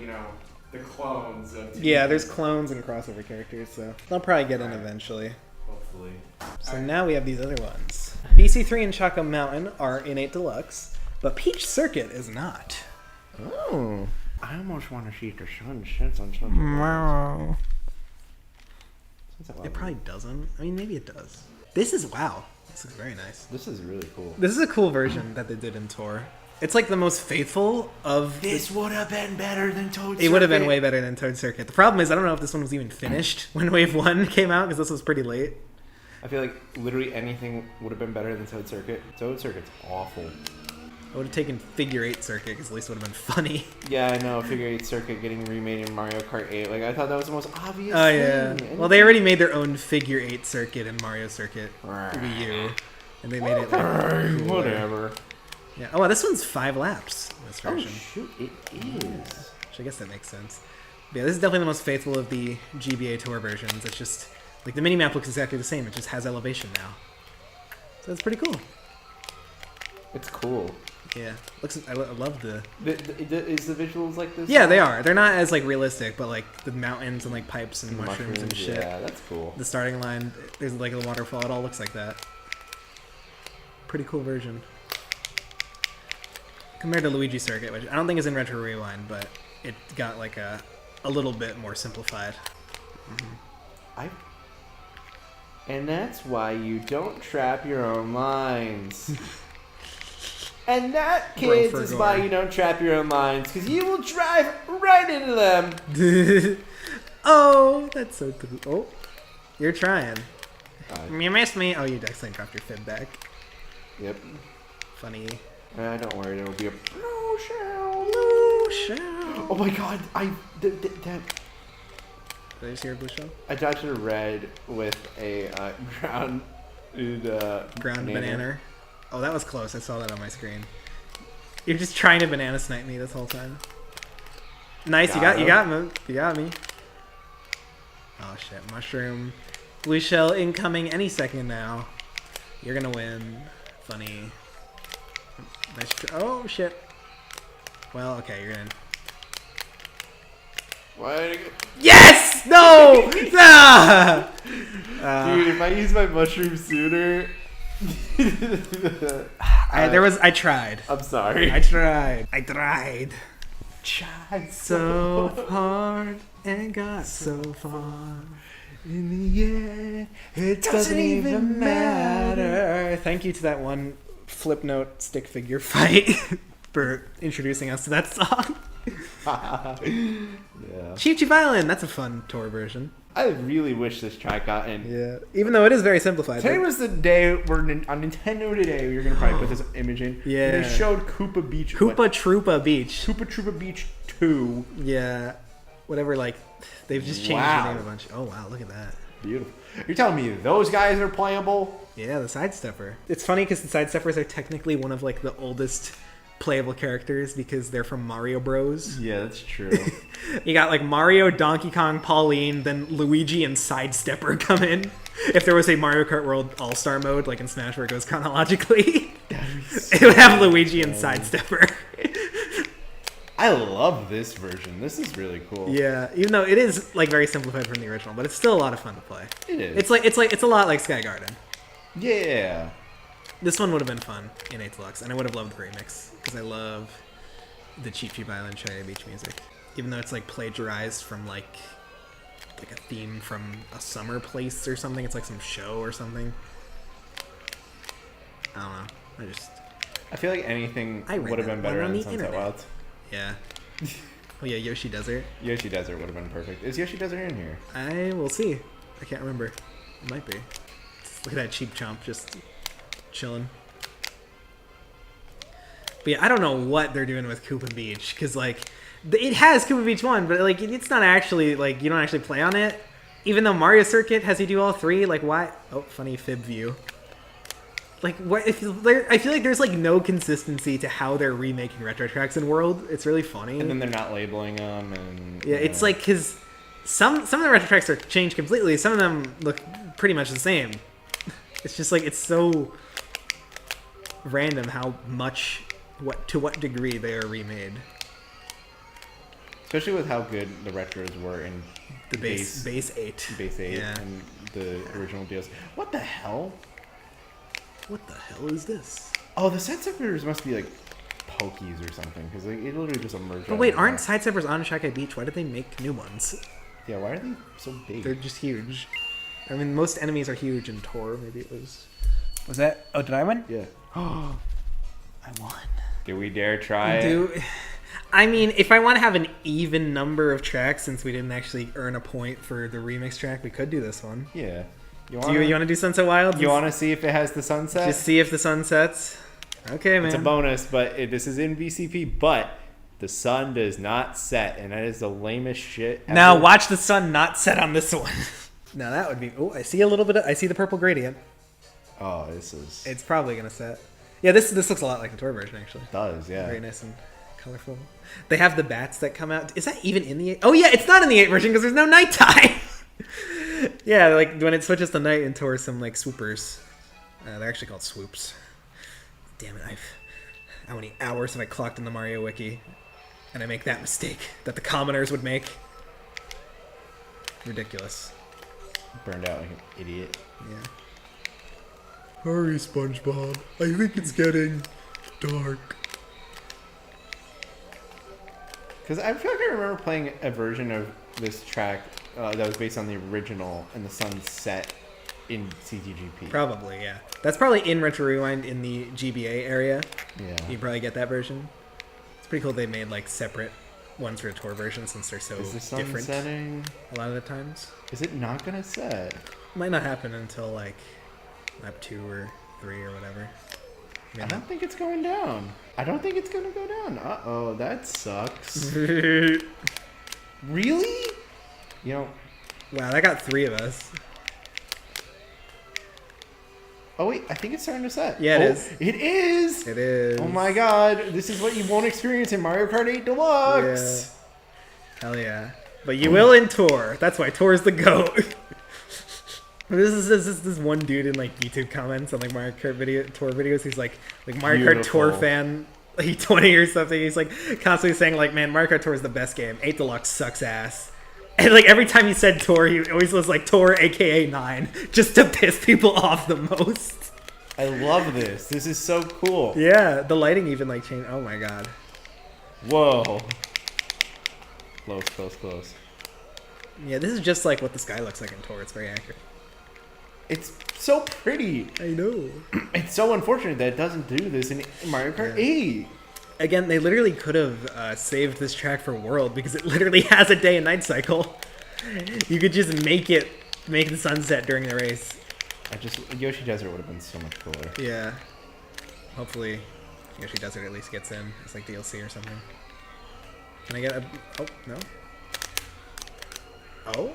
the clones of Yeah, there's clones and crossover characters, so they'll probably get in eventually. Hopefully. So now we have these other ones. BC3 and Choco Mountain are in 8 Deluxe, but Peach Circuit is not. Oh. I almost want to see the sun sets on something. Wow. It probably doesn't. I mean, maybe it does. This is, wow. This is very nice. This is really cool. This is a cool version that they did in Tour. It's like the most faithful of... This would have been better than Toad Circuit. It would have been way better than Toad Circuit. The problem is, I don't know if this one was even finished when Wave 1 came out, because this was pretty late. I feel like literally anything would have been better than Toad Circuit. Toad Circuit's awful. I would have taken Figure 8 Circuit, because at least it would have been funny. Yeah, I know. Figure 8 Circuit getting remade in Mario Kart 8. Like, I thought that was the most obvious Oh, thing. yeah. Well, they already made their own Figure 8 Circuit in Mario Circuit Wii U. And they made it like... cooler. Whatever. Yeah. Oh, wow, this one's 5 laps in this Oh, version. shoot. It is. Which I guess that makes sense. But yeah, this is definitely the most faithful of the GBA Tour versions. It's just... Like, the mini-map looks exactly the same. It just has elevation now. So it's pretty cool. It's cool. Yeah. I love the... Is the visuals like this? Yeah, they are. They're not as, like, realistic, but, like, the mountains and, like, pipes and mushrooms and shit. Yeah, that's cool. The starting line, there's, like, a waterfall. It all looks like that. Pretty cool version. Compared to Luigi Circuit, which I don't think is in Retro Rewind, but it got, like, a little bit more simplified. And that's why you don't trap your own lines. And that, kids, is why you don't trap your own lines, because you will drive right into them. Oh, that's so cool. Oh, you're trying. You missed me. Oh, you accidentally dropped your fib back. Yep. Funny. Don't worry, it'll be a blue shell. Blue shell. Oh my god, that. Did I just hear a blue shell? I dodged a red with a ground banana. Oh, that was close. I saw that on my screen. You're just trying to banana snipe me this whole time. Nice, you got me. Oh shit, mushroom. Blue shell incoming any second now. You're gonna win. Funny. Nice. Oh shit. Well, okay, you're in. What? Yes! No! Ah! Dude, if I use my mushroom sooner. I tried. I'm sorry. I tried. Tried so hard and got so far. In the end, it doesn't even matter. Thank you to that one flip note stick figure fight for introducing us to that song. Yeah. Cheep Cheep Island, that's a fun tour version. I really wish this track got in. Yeah, even though it is very simplified. Today was the day where on Nintendo Today we were gonna probably put this image in. Yeah. And they showed Koopa Beach. Koopa Troopa Beach. Koopa Troopa Beach 2. Yeah. Whatever, like, they've just changed the name a bunch. Oh, wow, look at that. Beautiful. You're telling me those guys are playable? Yeah, the Sidestepper. It's funny because the Sidesteppers are technically one of, like, the oldest playable characters because they're from Mario Bros. Yeah, that's true. You got, like, Mario, Donkey Kong, Pauline, then Luigi and Sidestepper come in. If there was a Mario Kart World All-Star mode, like in Smash where it goes chronologically, it would have Luigi and Sidestepper. I love this version. This is really cool. Yeah, even though it is like very simplified from the original, but it's still a lot of fun to play. It is. It's a lot like Sky Garden. Yeah. This one would have been fun in 8 Deluxe, and I would have loved the remix because I love the Cheep Cheep Island Cherry Beach music. Even though it's like plagiarized from like a theme from a summer place or something. It's like some show or something. I don't know. I feel like anything I read would have that been better one on than the Sunset internet. Wilds. Yeah. Oh yeah, Yoshi Desert. Yoshi Desert would have been perfect. Is Yoshi Desert in here? I will see. I can't remember. It might be. Look at that cheap chomp just chilling. But yeah, I don't know what they're doing with Koopa Beach because like it has Koopa Beach 1, but like it's not actually like you don't actually play on it. Even though Mario Circuit has you do all three, like why? Oh, funny fib view. like what if I feel like there's like no consistency to how they're remaking retro tracks in World. It's really funny. And then they're not labeling them, and yeah, it's like because some of the retro tracks are changed completely. Some of them look pretty much the same. It's just like it's so random how much, to what degree they are remade. Especially with how good the retros were in the base 8. Base 8 yeah. and the original deals. What the hell? What the hell is this? Oh, the side steppers must be like pokies or something, because like, it literally just emerged. But wait, aren't side steppers on Shakai Beach? Why did they make new ones? Yeah, why are they so big? They're just huge. I mean, most enemies are huge in Tor. Maybe it was... Was that... Oh, did I win? Yeah. Oh, I won. Do we dare try it? I mean, if I want to have an even number of tracks, since we didn't actually earn a point for the remix track, we could do this one. Yeah. You want to do Sunset Wild? You want to see if it has the sunset? Just see if the sun sets. Okay, man. It's a bonus, but this is in VCP, but the sun does not set, and that is the lamest shit ever. Now watch the sun not set on this one. Now that would be... Oh, I see a little bit of... I see the purple gradient. Oh, this is... It's probably going to set. Yeah, this looks a lot like the Tor version, actually. It does, yeah. Very nice and colorful. They have the bats that come out. Is that even in the 8? Oh, yeah, it's not in the 8 version because there's no nighttime. Yeah, like when it switches to night and Tor, some like swoopers. They're actually called swoops. Damn it, how many hours have I clocked in the Mario Wiki? And I make that mistake that the commoners would make. Ridiculous. Burned out like an idiot. Yeah. Hurry, SpongeBob. I think it's getting dark. Because I feel like I remember playing a version of this track that was based on the original, and the sun set in CTGP. Probably, yeah. That's probably in Retro Rewind in the GBA area. Yeah. You probably get that version. It's pretty cool they made like separate ones for the Tor version since they're so Is the sun different setting? a lot of the times. Is it not gonna set? Might not happen until like lap 2 or 3 or whatever. I don't think it's going down. I don't think it's gonna go down. Uh-oh, that sucks. Really? You know... Wow, that got 3 of us. Oh wait, I think it's starting to set. Yeah, it is. It is! It is. Oh my god, this is what you won't experience in Mario Kart 8 Deluxe! Yeah. Hell yeah. But you will in Tor. That's why Tor's the GOAT. This is one dude in like YouTube comments on like Mario Kart Tor videos. He's like Mario Kart Tor fan, like 20 or something. He's like constantly saying like, man, Mario Kart Tor is the best game. 8 Deluxe sucks ass. And like every time he said Tor, he always was like Tor, aka 9, just to piss people off the most. I love this. This is so cool. Yeah, the lighting even like changed. Oh my god. Whoa. Close, close, close. Yeah, this is just like what the sky looks like in Tor. It's very accurate. It's so pretty. I know. It's so unfortunate that it doesn't do this in Mario Kart 8. Again, they literally could have saved this track for World because it literally has a day and night cycle. You could just make the sunset during the race. Yoshi Desert would have been so much cooler. Yeah. Hopefully, Yoshi Desert at least gets in. It's like DLC or something. Can I get a... Oh, no. Oh?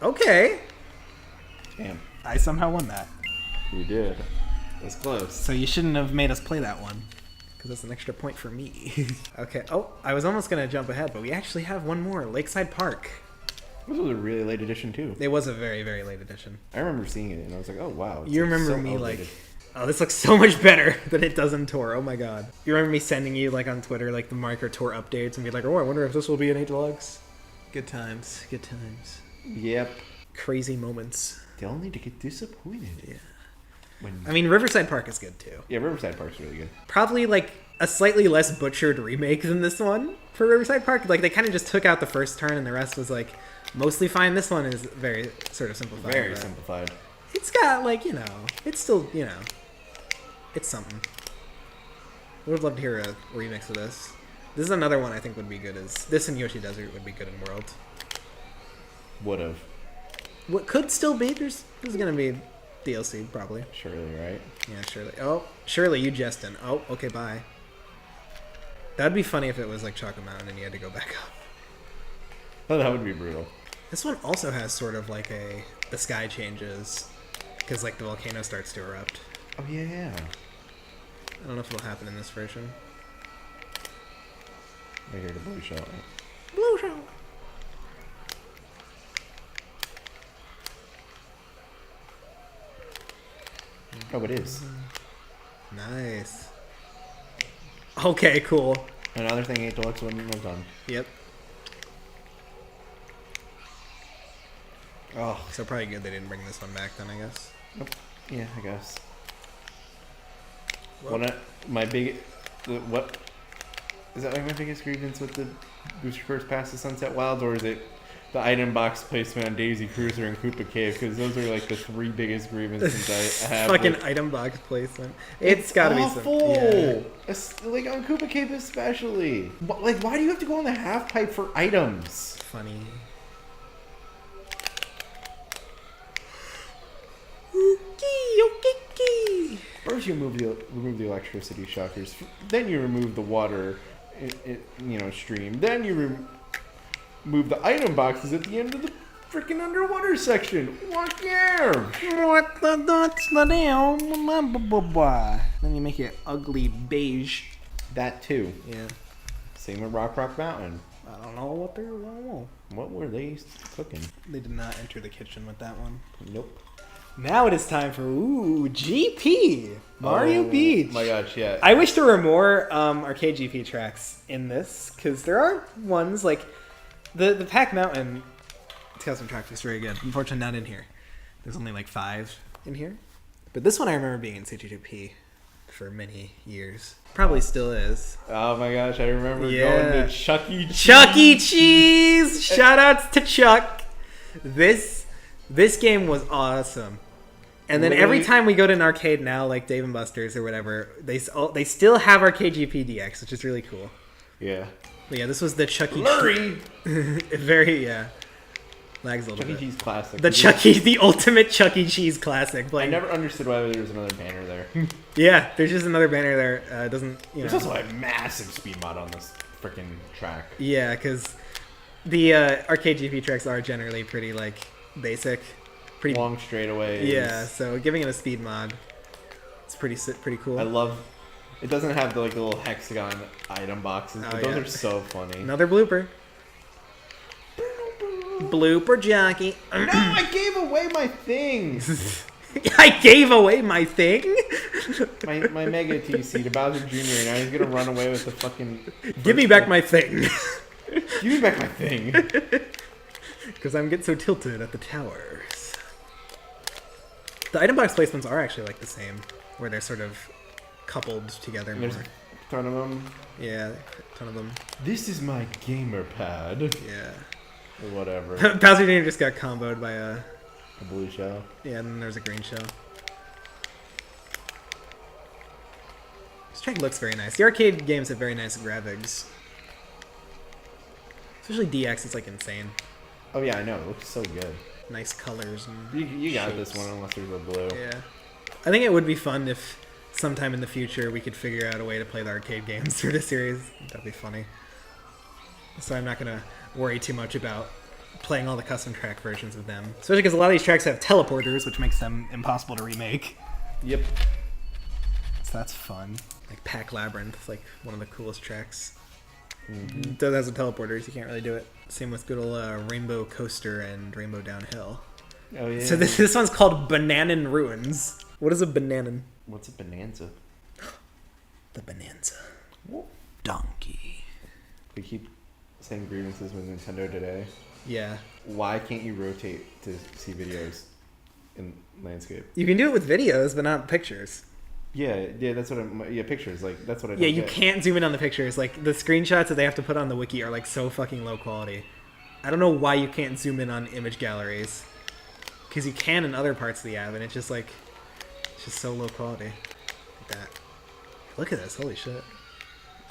Okay. Damn. I somehow won that. You did. That's close. So you shouldn't have made us play that one. Because that's an extra point for me. Okay. Oh, I was almost going to jump ahead, but we actually have one more. Lakeside Park. This was a really late edition, too. It was a very, very late edition. I remember seeing it, and I was like, oh, wow. You remember so me elevated. like, oh, this looks so much better than it does in Tor. Oh my god. You remember me sending you like on Twitter like the Mario Kart Tour updates and be like, oh, I wonder if this will be an 8 Deluxe. Good times. Good times. Yep. Crazy moments. They all need to get disappointed. Yeah. When... I mean, Riverside Park is good too. Yeah, Riverside Park's really good. Probably like a slightly less butchered remake than this one for Riverside Park. Like they kind of just took out the first turn and the rest was like mostly fine. This one is very sort of simplified. Very simplified. It's got like, you know, it's still, you know, it's something. I would love to hear a remix of this. This is another one I think would be good. Is this and Yoshi Desert would be good in World. Would have. What could still be? There's gonna be DLC probably. Surely, right? Yeah, surely. Oh, surely you jesting. Oh, okay, bye. That'd be funny if it was like Chocolate Mountain and you had to go back up. Oh, that would be brutal. This one also has sort of like the sky changes because like the volcano starts to erupt. Oh yeah. I don't know if it'll happen in this version. Right here, the blue shell. Blue shell. Oh, it is. Nice. Okay, cool. Another thing 8 Deluxe wouldn't have done. Yep. Oh. So probably good they didn't bring this one back then, I guess. Nope. Yeah, I guess. Well, What is that like my biggest grievance with the Booster First Pass to Sunset Wilds, or is it the item box placement on Daisy Cruiser and Koopa Cave? Because those are like the 3 biggest grievances I have. Fucking item box placement. It's gotta awful. be some. Yeah. Like on Koopa Cave especially. Like, why do you have to go on the half pipe for items? Funny. First you remove the electricity shockers, then you remove the water, stream, then you remove the item boxes at the end of the freaking underwater section. What gives? What that's the deal? Then you make it ugly beige. That too. Yeah. Same with Rock Mountain. I don't know what they're. What were they cooking? They did not enter the kitchen with that one. Nope. Now it is time for GP Mario Beach. My gosh, yeah. I wish there were more arcade GP tracks in this, because there are ones like the Pack Mountain 2000 track is very good. Unfortunately, not in here. There's only like 5 in here, but this one I remember being in CG2P for many years. Probably still is. Oh my gosh, I remember going to Chuck E. Cheese. Chuck E. Cheese! Shoutouts to Chuck. This game was awesome. And then every time we go to an arcade now, like Dave & Buster's or whatever, they still have Arcade GP DX, which is really cool. Yeah. But yeah, this was the Chuck E. Blurry! Very, yeah. Lags a little Chuck E. bit. Cheese classic. The ultimate Chuck E. Cheese classic. I never understood why there was another banner there. Yeah, there's just another banner there. There's also a massive speed mod on this freaking track. Yeah, because the arcade GP tracks are generally pretty, like, basic. Pretty long straightaways. Yeah, so giving it a speed mod, it's pretty cool. I love. It doesn't have the little hexagon item boxes, but those are so funny. Another blooper. Blooper jockey. No, I gave away my thing. I gave away my thing. my Mega TC to Bowser Jr. and now he's gonna run away with the fucking. Give me back my thing. Give me back my thing. Because I'm getting so tilted at the towers. The item box placements are actually like the same, where they're sort of coupled together. There's a ton of them. Yeah, a ton of them. This is my gamer pad. Yeah. Or whatever. Bowser Jr. just got comboed by a blue shell. Yeah, and then there's a green shell. This track looks very nice. The arcade games have very nice graphics. Especially DX, it's like insane. Oh yeah, I know. It looks so good. Nice colors and you got shapes. this one unless there's a blue. Yeah. I think it would be fun if sometime in the future we could figure out a way to play the arcade games through the series. That'd be funny. So I'm not going to worry too much about playing all the custom track versions of them. Especially because a lot of these tracks have teleporters, which makes them impossible to remake. Yep. So that's fun. Like Pack Labyrinth, it's like one of the coolest tracks. Mm-hmm. It does have some teleporters, you can't really do it. Same with good old Rainbow Coaster and Rainbow Downhill. Oh yeah. So this one's called Bananan Ruins. What is a bananan? What's a bonanza? The Bonanza. Donkey. We keep saying grievances with Nintendo today. Yeah. Why can't you rotate to see videos in landscape? You can do it with videos, but not pictures. Yeah, that's what pictures, like, that's what I don't Yeah, you get. can't zoom in on the pictures. Like, the screenshots that they have to put on the wiki are, like, so fucking low quality. I don't know why you can't zoom in on image galleries. Because you can in other parts of the app, and it's just, like, it's just so low quality. Like that. Look at this, holy shit.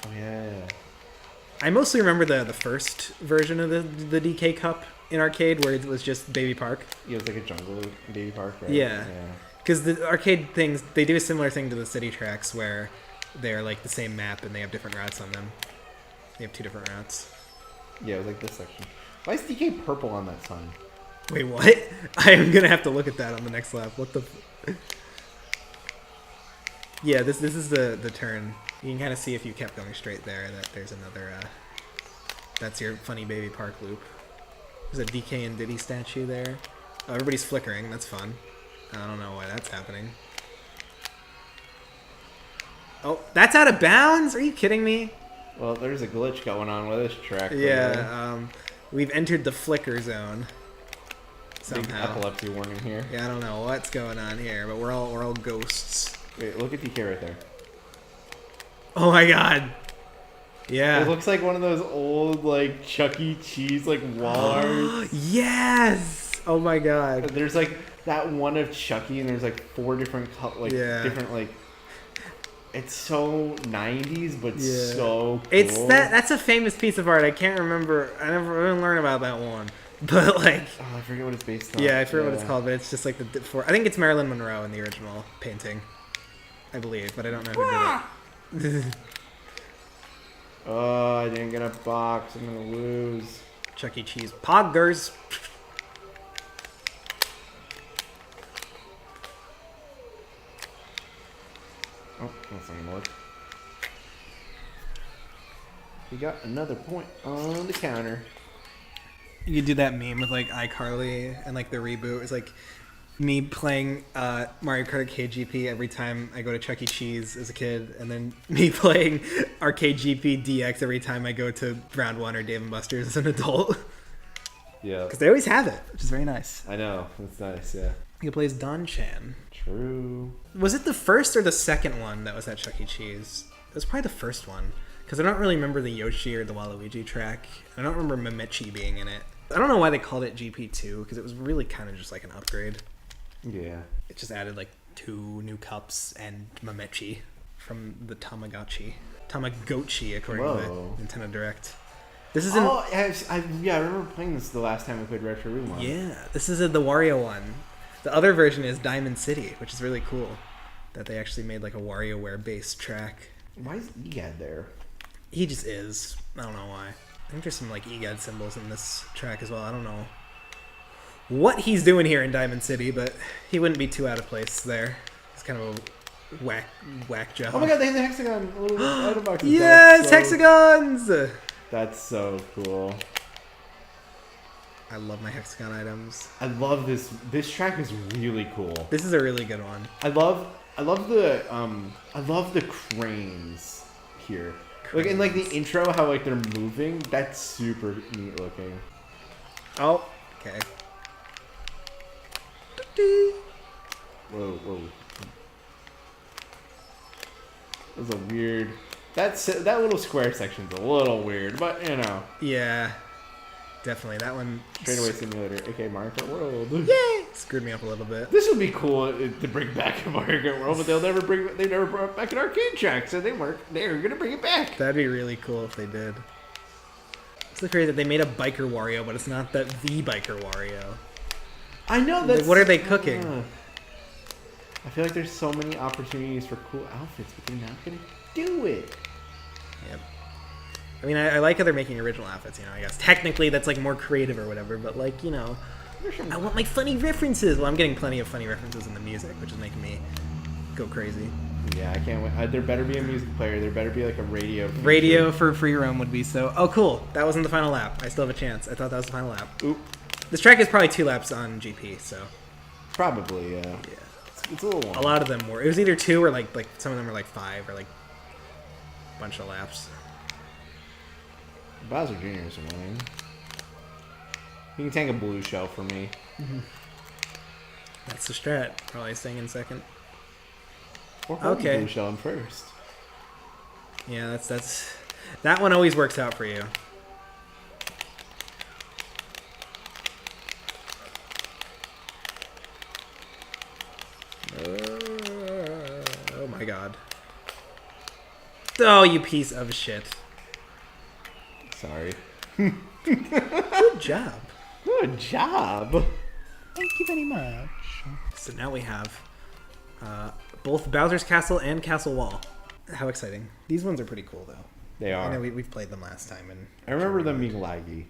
Oh, yeah. I mostly remember the first version of the DK Cup in arcade, where it was just Baby Park. Yeah, it was like a jungle baby park, right? Yeah. Because the arcade things, they do a similar thing to the city tracks where they're like the same map and they have different routes on them. They have 2 different routes. Yeah, it was like this section. Why is DK purple on that sign? Wait, what? I am going to have to look at that on the next lap. What the... Yeah, this is the turn. You can kind of see if you kept going straight there that there's another. That's your funny baby park loop. There's a DK and Diddy statue there. Oh, everybody's flickering. That's fun. I don't know why that's happening. Oh, that's out of bounds? Are you kidding me? Well, there's a glitch going on with this track. Yeah, we've entered the flicker zone. Somehow. Big epilepsy warning here. Yeah, I don't know what's going on here, but we're all ghosts. Wait, look at DK right there. Oh my god. Yeah. It looks like one of those old, like, Chuck E. Cheese, like, wall art. Yes! Oh my god. There's, like, that one of Chucky, and there's, like, 4 different, different, like... It's so 90s, but so cool. That's a famous piece of art. I can't remember. I didn't learn about that one. But, like... Oh, I forget what it's based on. Yeah, I forget what it's called, but it's just, like, I think it's Marilyn Monroe in the original painting. I believe, but I don't know who did it. Oh, I didn't get a box. I'm gonna lose. Chuck E. Cheese. Poggers. Oh, that's not gonna work. We got another point on the counter. You could do that meme with like iCarly and like the reboot. It's like me playing Mario Kart KGP every time I go to Chuck E. Cheese as a kid, and then me playing Arcade GP DX every time I go to Round 1 or Dave & Buster's as an adult. Yeah. Because they always have it, which is very nice. I know. It's nice, yeah. He plays Don Chan. True. Was it the first or the second one that was at Chuck E. Cheese? It was probably the first one. Because I don't really remember the Yoshi or the Waluigi track. I don't remember Mamechi being in it. I don't know why they called it GP2, because it was really kind of just like an upgrade. Yeah. It just added like 2 new cups and Mamechi from the Tamagotchi, according to the Nintendo Direct. This is I remember playing this the last time we played Retro Rewind. Yeah, this is the Wario one. The other version is Diamond City, which is really cool. That they actually made like a WarioWare-based track. Why is EGAD there? He just is. I don't know why. I think there's some like EGAD symbols in this track as well. I don't know what he's doing here in Diamond City, but he wouldn't be too out of place there. It's kind of a whack job. Oh my god, they have the hexagon little item boxes. Yes, hexagons! That's so cool. I love my hexagon items. I love this. This track is really cool. This is a really good one. I love the cranes here. Like in like the intro, how like they're moving. That's super neat looking. Oh, okay. Whoa. That was a weird. That little square section's a little weird, but you know. Yeah, definitely that one. Straightaway Simulator, aka Mario Kart World. Yay! Screwed me up a little bit. This would be cool to bring back in Mario Kart World, but they never brought it back in arcade track, so they're gonna bring it back. That'd be really cool if they did. It's so crazy that they made a biker Wario, but it's not the biker Wario. I know that. Like, what are they cooking? I feel like there's so many opportunities for cool outfits, but they're not gonna do it. Yep. I mean, I like how they're making original outfits, you know, I guess. Technically, that's, like, more creative or whatever, but, like, you know, I want, like, funny references. Well, I'm getting plenty of funny references in the music, which is making me go crazy. Yeah, I can't wait. There better be a music player. There better be, like, a radio feature. Radio for free roam would be so... Oh, cool. That wasn't the final lap. I still have a chance. I thought that was the final lap. Oop. This track is probably 2 laps on GP, so... Probably, yeah. Yeah. It's a little long. A lot of them were. It was either 2 or, like some of them were, like, 5 or, like, a bunch of laps. Bowser Jr. is annoying. You can tank a blue shell for me. Mm-hmm. That's the strat. Probably staying in second. Or hold the blue shell in first. Yeah, that one always works out for you. Oh my god. Oh, you piece of shit. Sorry. Good job. Good job. Thank you very much. So now we have both Bowser's Castle and Castle Wall. How exciting. These ones are pretty cool, though. They are. I know we've played them last time. And I remember them being laggy.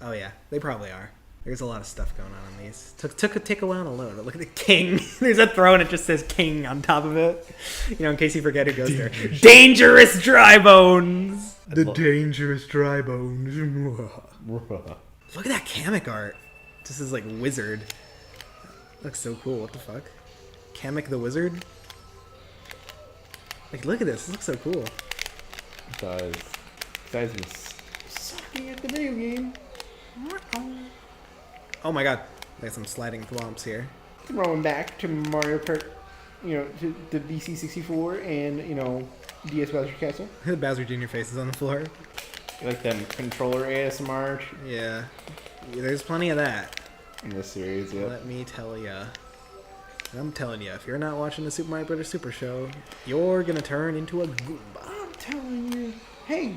Oh, yeah. They probably are. There's a lot of stuff going on in these. Take a while to load. Look at the king. There's a throne. It just says king on top of it. You know, in case you forget who goes there. Dangerous dry bones. The dangerous dry bones. Look at that Kamek art. This is like wizard. Looks so cool. What the fuck? Kamek the wizard. Like, look at this. This looks so cool. It does. Guys was sucking at the video game. Oh my god. There's some sliding thwomps here. Throwing back to Mario Kart, you know, to the BC64 and, you know, DS Bowser Castle. The Bowser Jr. face is on the floor. You like them controller ASMR? Yeah. There's plenty of that. In this series, yeah. Let me tell ya. I'm telling you, if you're not watching the Super Mario Bros. Super Show, you're gonna turn into a Goomba. I'm telling you. Hey.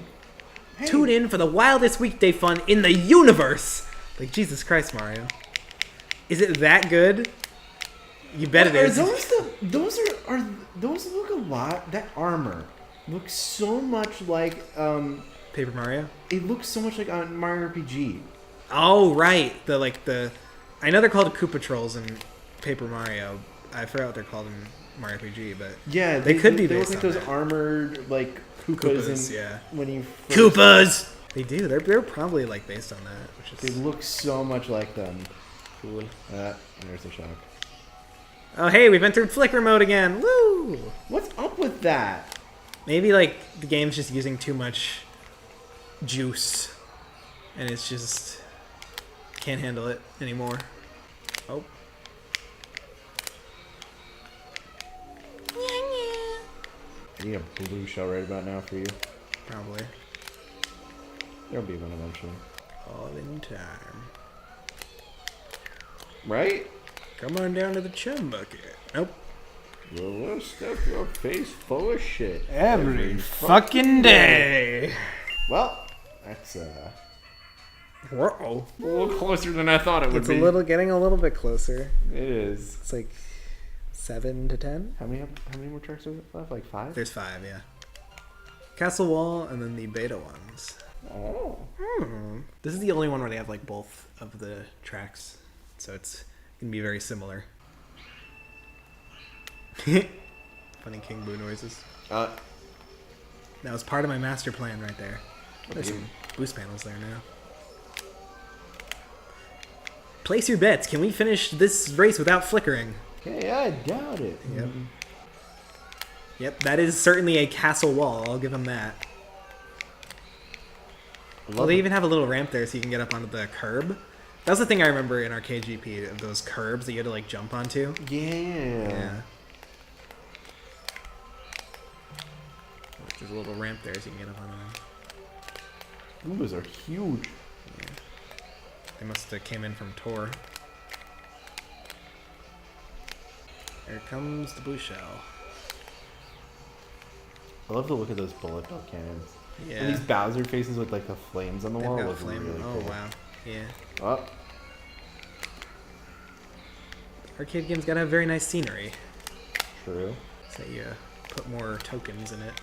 Tune in for the wildest weekday fun in the universe. Like, Jesus Christ, Mario. Is it that good? You bet it is. Those look a lot. That armor looks so much like Paper Mario? It looks so much like on Mario RPG. Oh, right. I know they're called Koopa Trolls in Paper Mario. I forgot what they're called in Mario RPG, but yeah, they could be based look like on those that. armored like Koopas yeah. When you Koopas. They do. They're probably like based on that, which is they look so much like them. cool. There's the shock. Oh, hey, we've entered flicker mode again. Woo! What's up with that? Maybe like the game's just using too much juice, and it's just can't handle it anymore. Oh. I need a blue shell right about now for you. Probably. There'll be one eventually. All in time. Right? Come on down to the chum bucket. Nope. Well, let's stuff your face full of shit. Every fucking day. Well, that's Whoa. a little closer than I thought it would It's be. getting a little bit closer. It is. It's like 7 to 10. How many more tracks are there left? Like 5? There's 5, yeah. Castle Wall and then the beta ones. Oh. This is the only one where they have like both of the tracks, so it's gonna be very similar. Funny King Boo noises. That was part of my master plan right there. There's some boost panels there now. Place your bets. Can we finish this race without flickering? Hey, I doubt it. Yep. Yep, that is certainly a castle wall. I'll give them that. Well, they even have a little ramp there so you can get up onto the curb. That was the thing I remember in Arcade GP, of those curbs that you had to like jump onto. Yeah. There's a little ramp there so you can get up onto them. Those are huge. Yeah. They must have came in from Tor. Here comes the blue shell. I love the look of those bullet bill cannons. Yeah. And these Bowser faces with like the flames on the They've wall got look flame. really Oh cool. wow. Yeah. Oh. Arcade games gotta have very nice scenery. True. So you put more tokens in it.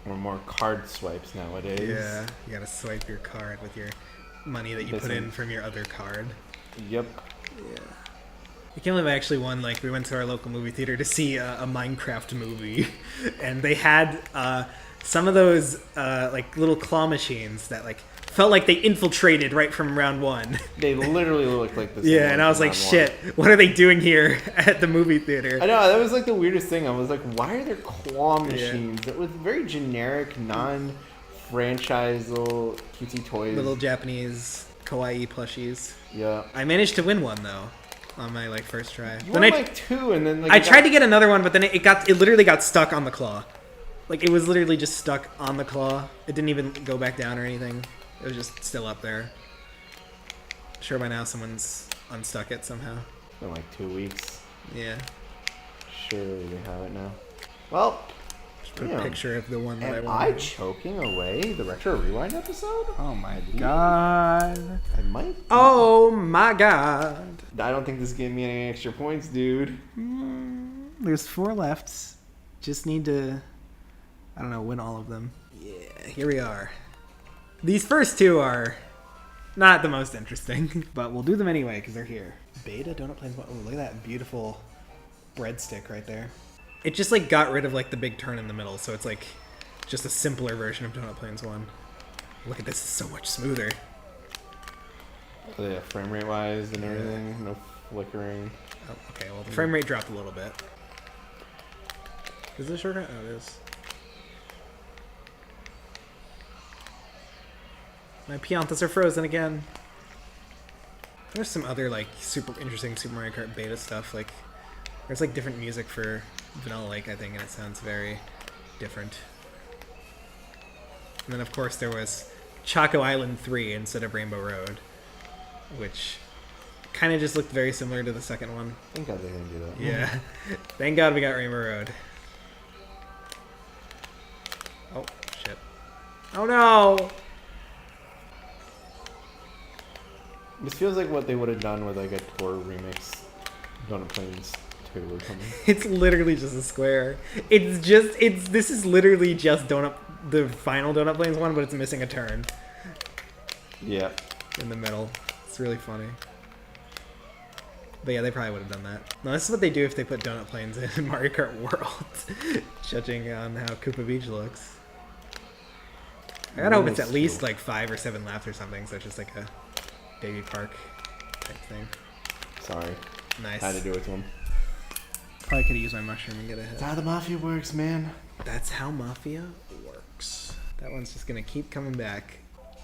Or more card swipes nowadays. Yeah. You gotta swipe your card with your money that you put in from your other card. Yep. Yeah. I can't believe I actually won. Like, we went to our local movie theater to see a Minecraft movie, and they had some of those like little claw machines that like felt like they infiltrated right from round 1. They literally looked like this. Yeah, and I was like, shit, what are they doing here at the movie theater? I know, that was like the weirdest thing. I was like, why are there claw machines? That was very generic, non-franchise little cutesy toys. Little Japanese kawaii plushies. Yeah. I managed to win one though on my like first try. You Then won like 2, and then like I tried to get another one, but then it literally got stuck on the claw. Like, it was literally just stuck on the claw. It didn't even go back down or anything. It was just still up there. Sure, by now someone's unstuck it somehow. It's been like 2 weeks. Yeah. Surely they have it now. Well, Just put a picture of the one that I am wanted. I choking away the Retro Rewind episode? Oh my god. I might. Oh my god. I don't think this is giving me any extra points, dude. There's 4 left. Just need to, I don't know, win all of them. Yeah, here we are. These first 2 are Not the most interesting, but we'll do them anyway because they're here. Beta Donut Plains 1. Oh, look at that beautiful breadstick right there. It just like got rid of like the big turn in the middle, so it's like just a simpler version of Donut Plains 1. Look at this, it's so much smoother. Oh, yeah, frame rate wise and everything, no flickering. Oh, okay, well the frame rate dropped a little bit. Is this a shortcut? Oh, it is. My Piantas are frozen again. There's some other like super interesting Super Mario Kart beta stuff. Like there's like different music for Vanilla Lake, I think, and it sounds very different. And then of course there was Choco Island 3 instead of Rainbow Road, which kind of just looked very similar to the second one. Thank God they didn't do that. Yeah. Thank God we got Rainbow Road. Oh, shit. Oh no! This feels like what they would have done with like a tour remix Donut Plains 2 or something. It's literally just a square. This is literally just the final Donut Plains one, but it's missing a turn. Yeah. In the middle. It's really funny. But yeah, they probably would have done that. No, this is what they do if they put Donut Plains in Mario Kart World. Judging on how Koopa Beach looks. I gotta hope it's at least like 5 or 7 laps or something, so it's just like a baby park type thing. Sorry. Nice. Had to do it to him. Probably could have used my mushroom and get a hit. That's how the Mafia works, man. That's how Mafia works. That one's just gonna keep coming back.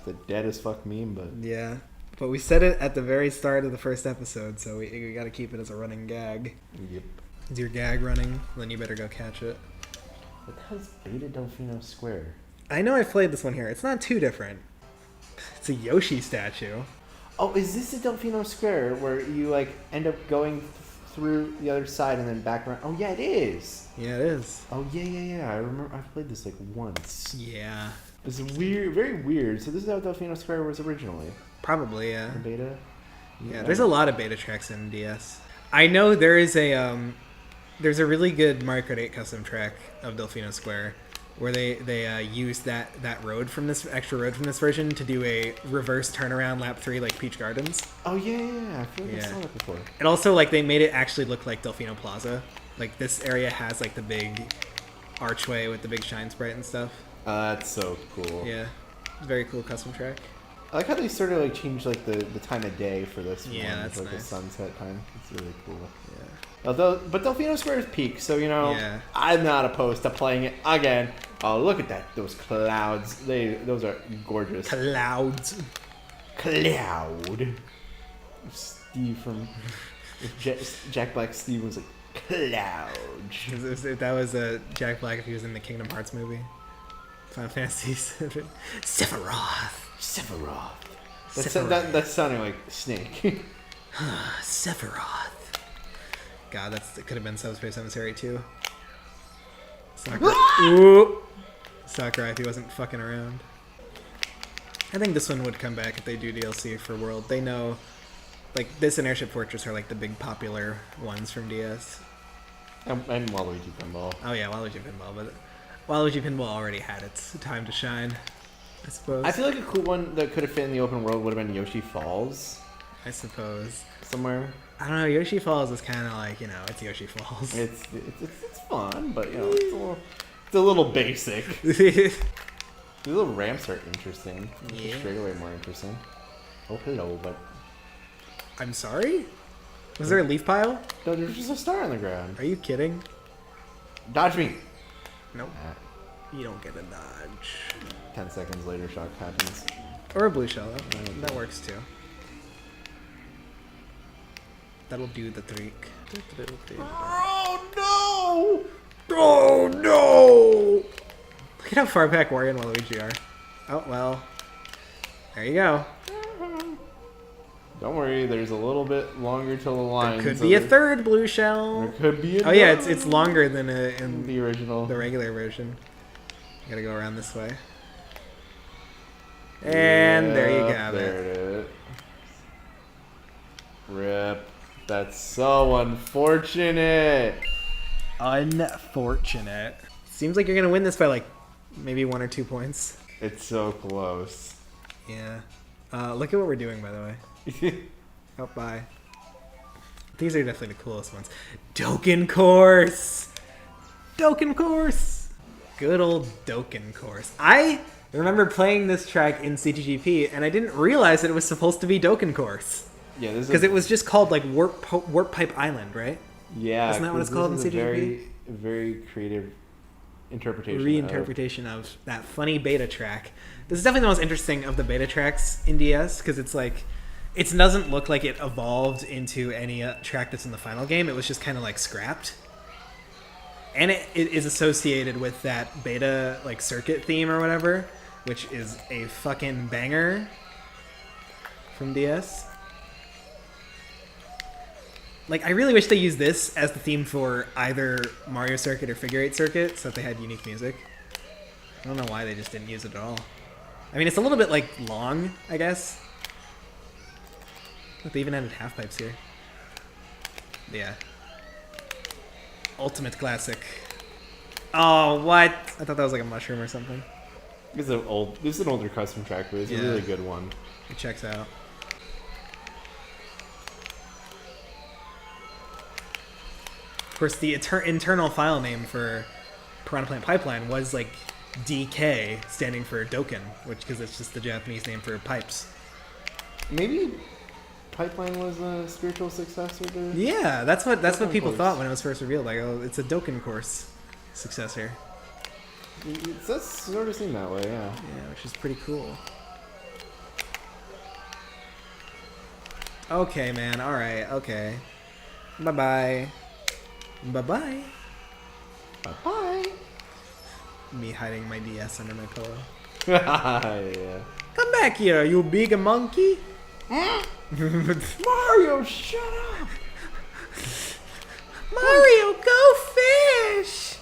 The dead as fuck meme, but... Yeah. But we said it at the very start of the first episode, so we gotta keep it as a running gag. Yep. Is your gag running? Then you better go catch it. What the hell's Beta Delfino Square? I know I've played this one here. It's not too different. It's a Yoshi statue. Oh, is this a Delfino Square where you like end up going through the other side and then back around? Oh yeah, it is. Yeah, it is. Oh yeah. I remember I played this like once. Yeah. It's weird, very weird. So this is how Delfino Square was originally. Probably, yeah. The beta. Yeah, there's a lot of beta tracks in DS. I know there is there's a really good Mario Kart 8 custom track of Delfino Square where they used that road from this extra road from this version to do a reverse turnaround lap 3 like Peach Gardens. Oh yeah. I feel like I saw that before. And also like they made it actually look like Delfino Plaza. Like this area has like the big archway with the big shine sprite and stuff. That's so cool. Yeah, very cool custom track. I like how they sort of like changed like the time of day for this one. That's like nice. the sunset time. It's really cool. Yeah. Although, but Delfino Square is peak, so you know, I'm not opposed to playing it again. Oh, look at that! Those clouds. Those are gorgeous. Clouds. Cloud. Steve from Jack Black. Steve was like cloud. That was Jack Black if he was in the Kingdom Hearts movie. Final Fantasy VII. Sephiroth. That's sounding like Snake. Sephiroth. God, that could have been Subspace Emissary too. Sakurai. Sakurai if he wasn't fucking around. I think this one would come back if they do DLC for World. They know, like, this and Airship Fortress are like the big popular ones from DS. And Waluigi Pinball. Oh yeah, Waluigi Pinball, but Waluigi Pinball already had its time to shine, I suppose. I feel like a cool one that could have fit in the open world would have been Yoshi Falls. I suppose. Somewhere. I don't know, Yoshi Falls is kind of like, you know, it's Yoshi Falls. It's fun, but, you know, it's a little basic. The little ramps are interesting. Yeah. Straight away more interesting. Oh, hello, but... I'm sorry? Was there a leaf pile? No, there's just a star on the ground. Are you kidding? Dodge me! Nope. You don't get a dodge. 10 seconds later, shock happens. Or a blue shell. That works too. That'll do the trick. Oh, no! Oh, no! Look at how far back Wario and Waluigi are. Oh, well. There you go. Don't worry, there's a little bit longer till the line. There could be a third blue shell. There could be Oh yeah, it's longer than in the original. The regular version. You gotta go around this way. And there you go. There it is. Rip. That's so unfortunate. Unfortunate. Seems like you're gonna win this by like maybe 1 or 2 points. It's so close. Yeah. Look at what we're doing, by the way. Oh, bye. These are definitely the coolest ones. Dokkan Course! Dokkan Course! Good old Dokkan Course. I remember playing this track in CGGP, and I didn't realize that it was supposed to be Dokkan Course. Yeah, this is because it was just called like Warp Pipe Island, right? Yeah, isn't that what it's called in CGP? Very, very creative interpretation. Reinterpretation of that funny beta track. This is definitely the most interesting of the beta tracks in DS because it's like it doesn't look like it evolved into any track that's in the final game. It was just kind of like scrapped. And it is associated with that beta like circuit theme or whatever, which is a fucking banger from DS. Like, I really wish they used this as the theme for either Mario Circuit or Figure 8 Circuit so that they had unique music. I don't know why they just didn't use it at all. I mean, it's a little bit, like, long, I guess. Look, they even added half pipes here. Yeah. Ultimate classic. Oh, what? I thought that was like a mushroom or something. This is an older custom track, but it's a really good one. It checks out. Of course, the internal file name for Piranha Plant Pipeline was like DK, standing for Dokkan, because it's just the Japanese name for pipes. Maybe Pipeline was a spiritual successor to... Yeah, that's what people Course. thought when it was first revealed. Like, oh, it's a Dokkan Course successor. It does sort of seem that way, yeah. Yeah, which is pretty cool. Okay, man. All right. Okay. Bye-bye. Bye-bye. Bye-bye. Me hiding my DS under my pillow. Yeah. Come back here, you big monkey. Mario, shut up! Mario, go fish!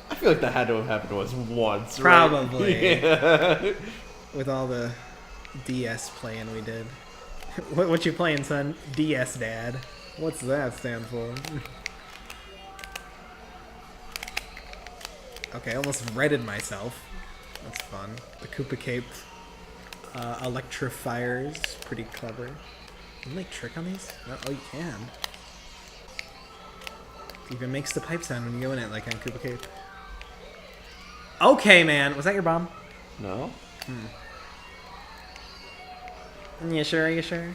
I feel like that had to have happened to us once, Probably. right? Yeah. With all the DS playing we did. What you playing, son? DS, Dad. What's that stand for? Okay, I almost redded myself. That's fun. The Koopa Cape electrifiers. Pretty clever. Can you like trick on these? No, oh, you can. Even makes the pipe sound when you go in it, like on Koopa Cape. Okay, man. Was that your bomb? No? You sure? You sure?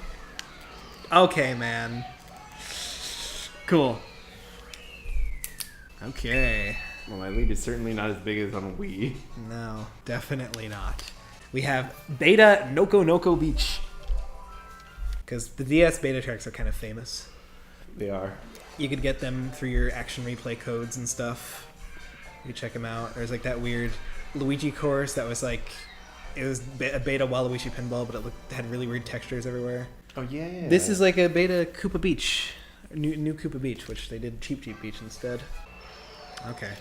Okay, man. Cool. Okay. Well, my lead is certainly not as big as on Wii. No, definitely not. We have Beta Noko Noko Beach. Because the DS beta tracks are kind of famous. They are. You could get them through your action replay codes and stuff. You check them out. There's like that weird Luigi course that was like, it was a beta Waluigi pinball, but it had really weird textures everywhere. Oh, yeah. This is like a beta Koopa Beach. New Koopa Beach, which they did Cheap Beach instead. Okay.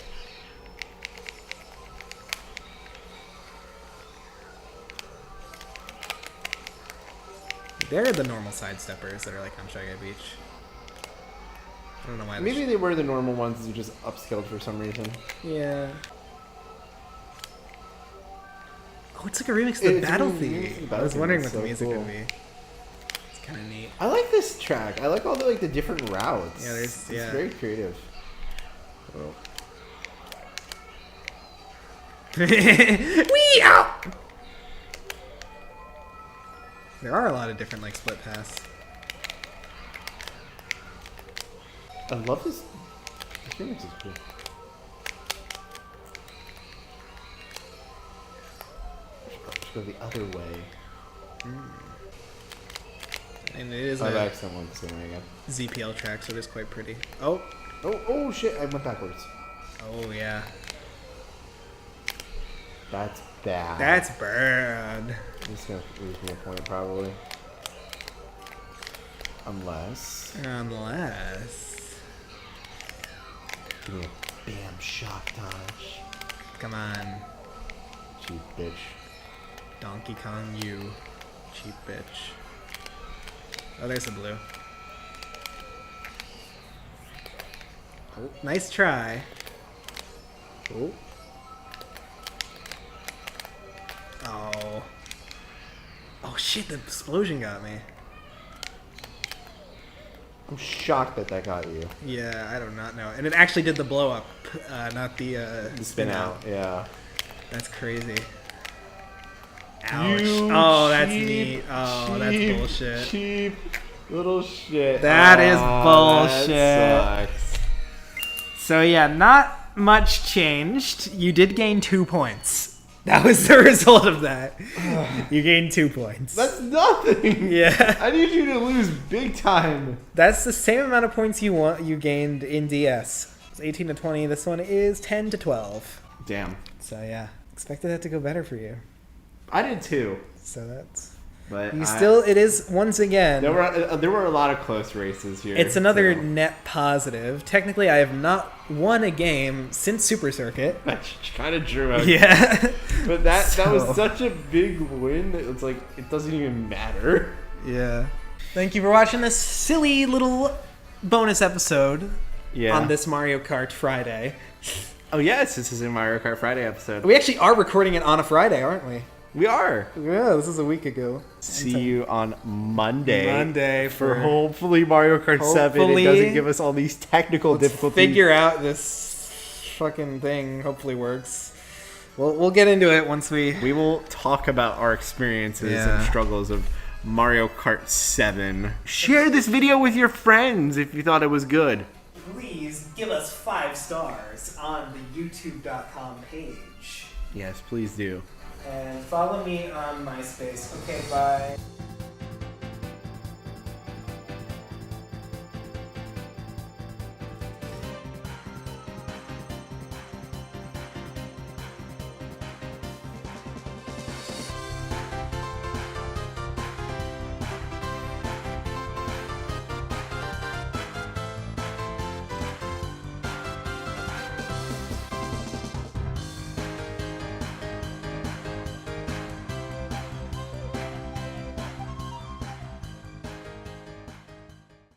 They're the normal sidesteppers that are like on Shy Guy Beach. I don't know why. Maybe they were the normal ones who just upscaled for some reason. Yeah. Oh, it's like a remix of the battle theme. I was wondering what the music would be. It's kind of neat. I like this track. I like all the different routes. Yeah, it's very creative. Oh. Wee out. There are a lot of different like split paths. I love this. This remix is cool. Let's go the other way. And it is I've a accent one the same way again. ZPL track, so it is quite pretty. Oh. Oh shit! I went backwards. Oh yeah. That's bad. That's bad. I'm just gonna lose me a point probably. Unless. Give me a bam shock dodge. Come on. Cheap bitch. Donkey Kong, you cheap bitch. Oh, there's a blue. Oh, nice try. Oh. Oh. Oh shit, the explosion got me. I'm shocked that got you. Yeah, I do not know. And it actually did the blow up, not the Spin out. Yeah. That's crazy. Ouch. Oh, that's neat. Oh, that's bullshit. Cheap little shit. That is bullshit. That sucks. So yeah, not much changed. You did gain 2 points. That was the result of that. You gained 2 points. That's nothing. Yeah. I need you to lose big time. That's the same amount of points you gained in DS. It's 18 to 20. This one is 10 to 12. Damn. So yeah, expected that to go better for you. I did too. So that's. But it is once again. There were a lot of close races here. It's another net positive. Technically, I have not won a game since Super Circuit. That's kind of true. Yeah. But that was such a big win that it's like it doesn't even matter. Yeah. Thank you for watching this silly little bonus episode on this Mario Kart Friday. Oh yes, this is a Mario Kart Friday episode. We actually are recording it on a Friday, aren't we? We are. Yeah, this is a week ago. See you on Monday. Monday for hopefully Mario Kart 7. It doesn't give us all these technical difficulties. Figure out this fucking thing. Hopefully works. We'll get into it once we will talk about our experiences and struggles of Mario Kart 7. Share this video with your friends if you thought it was good. Please give us 5 stars on the youtube.com page. Yes, please do. And follow me on MySpace. Okay, bye.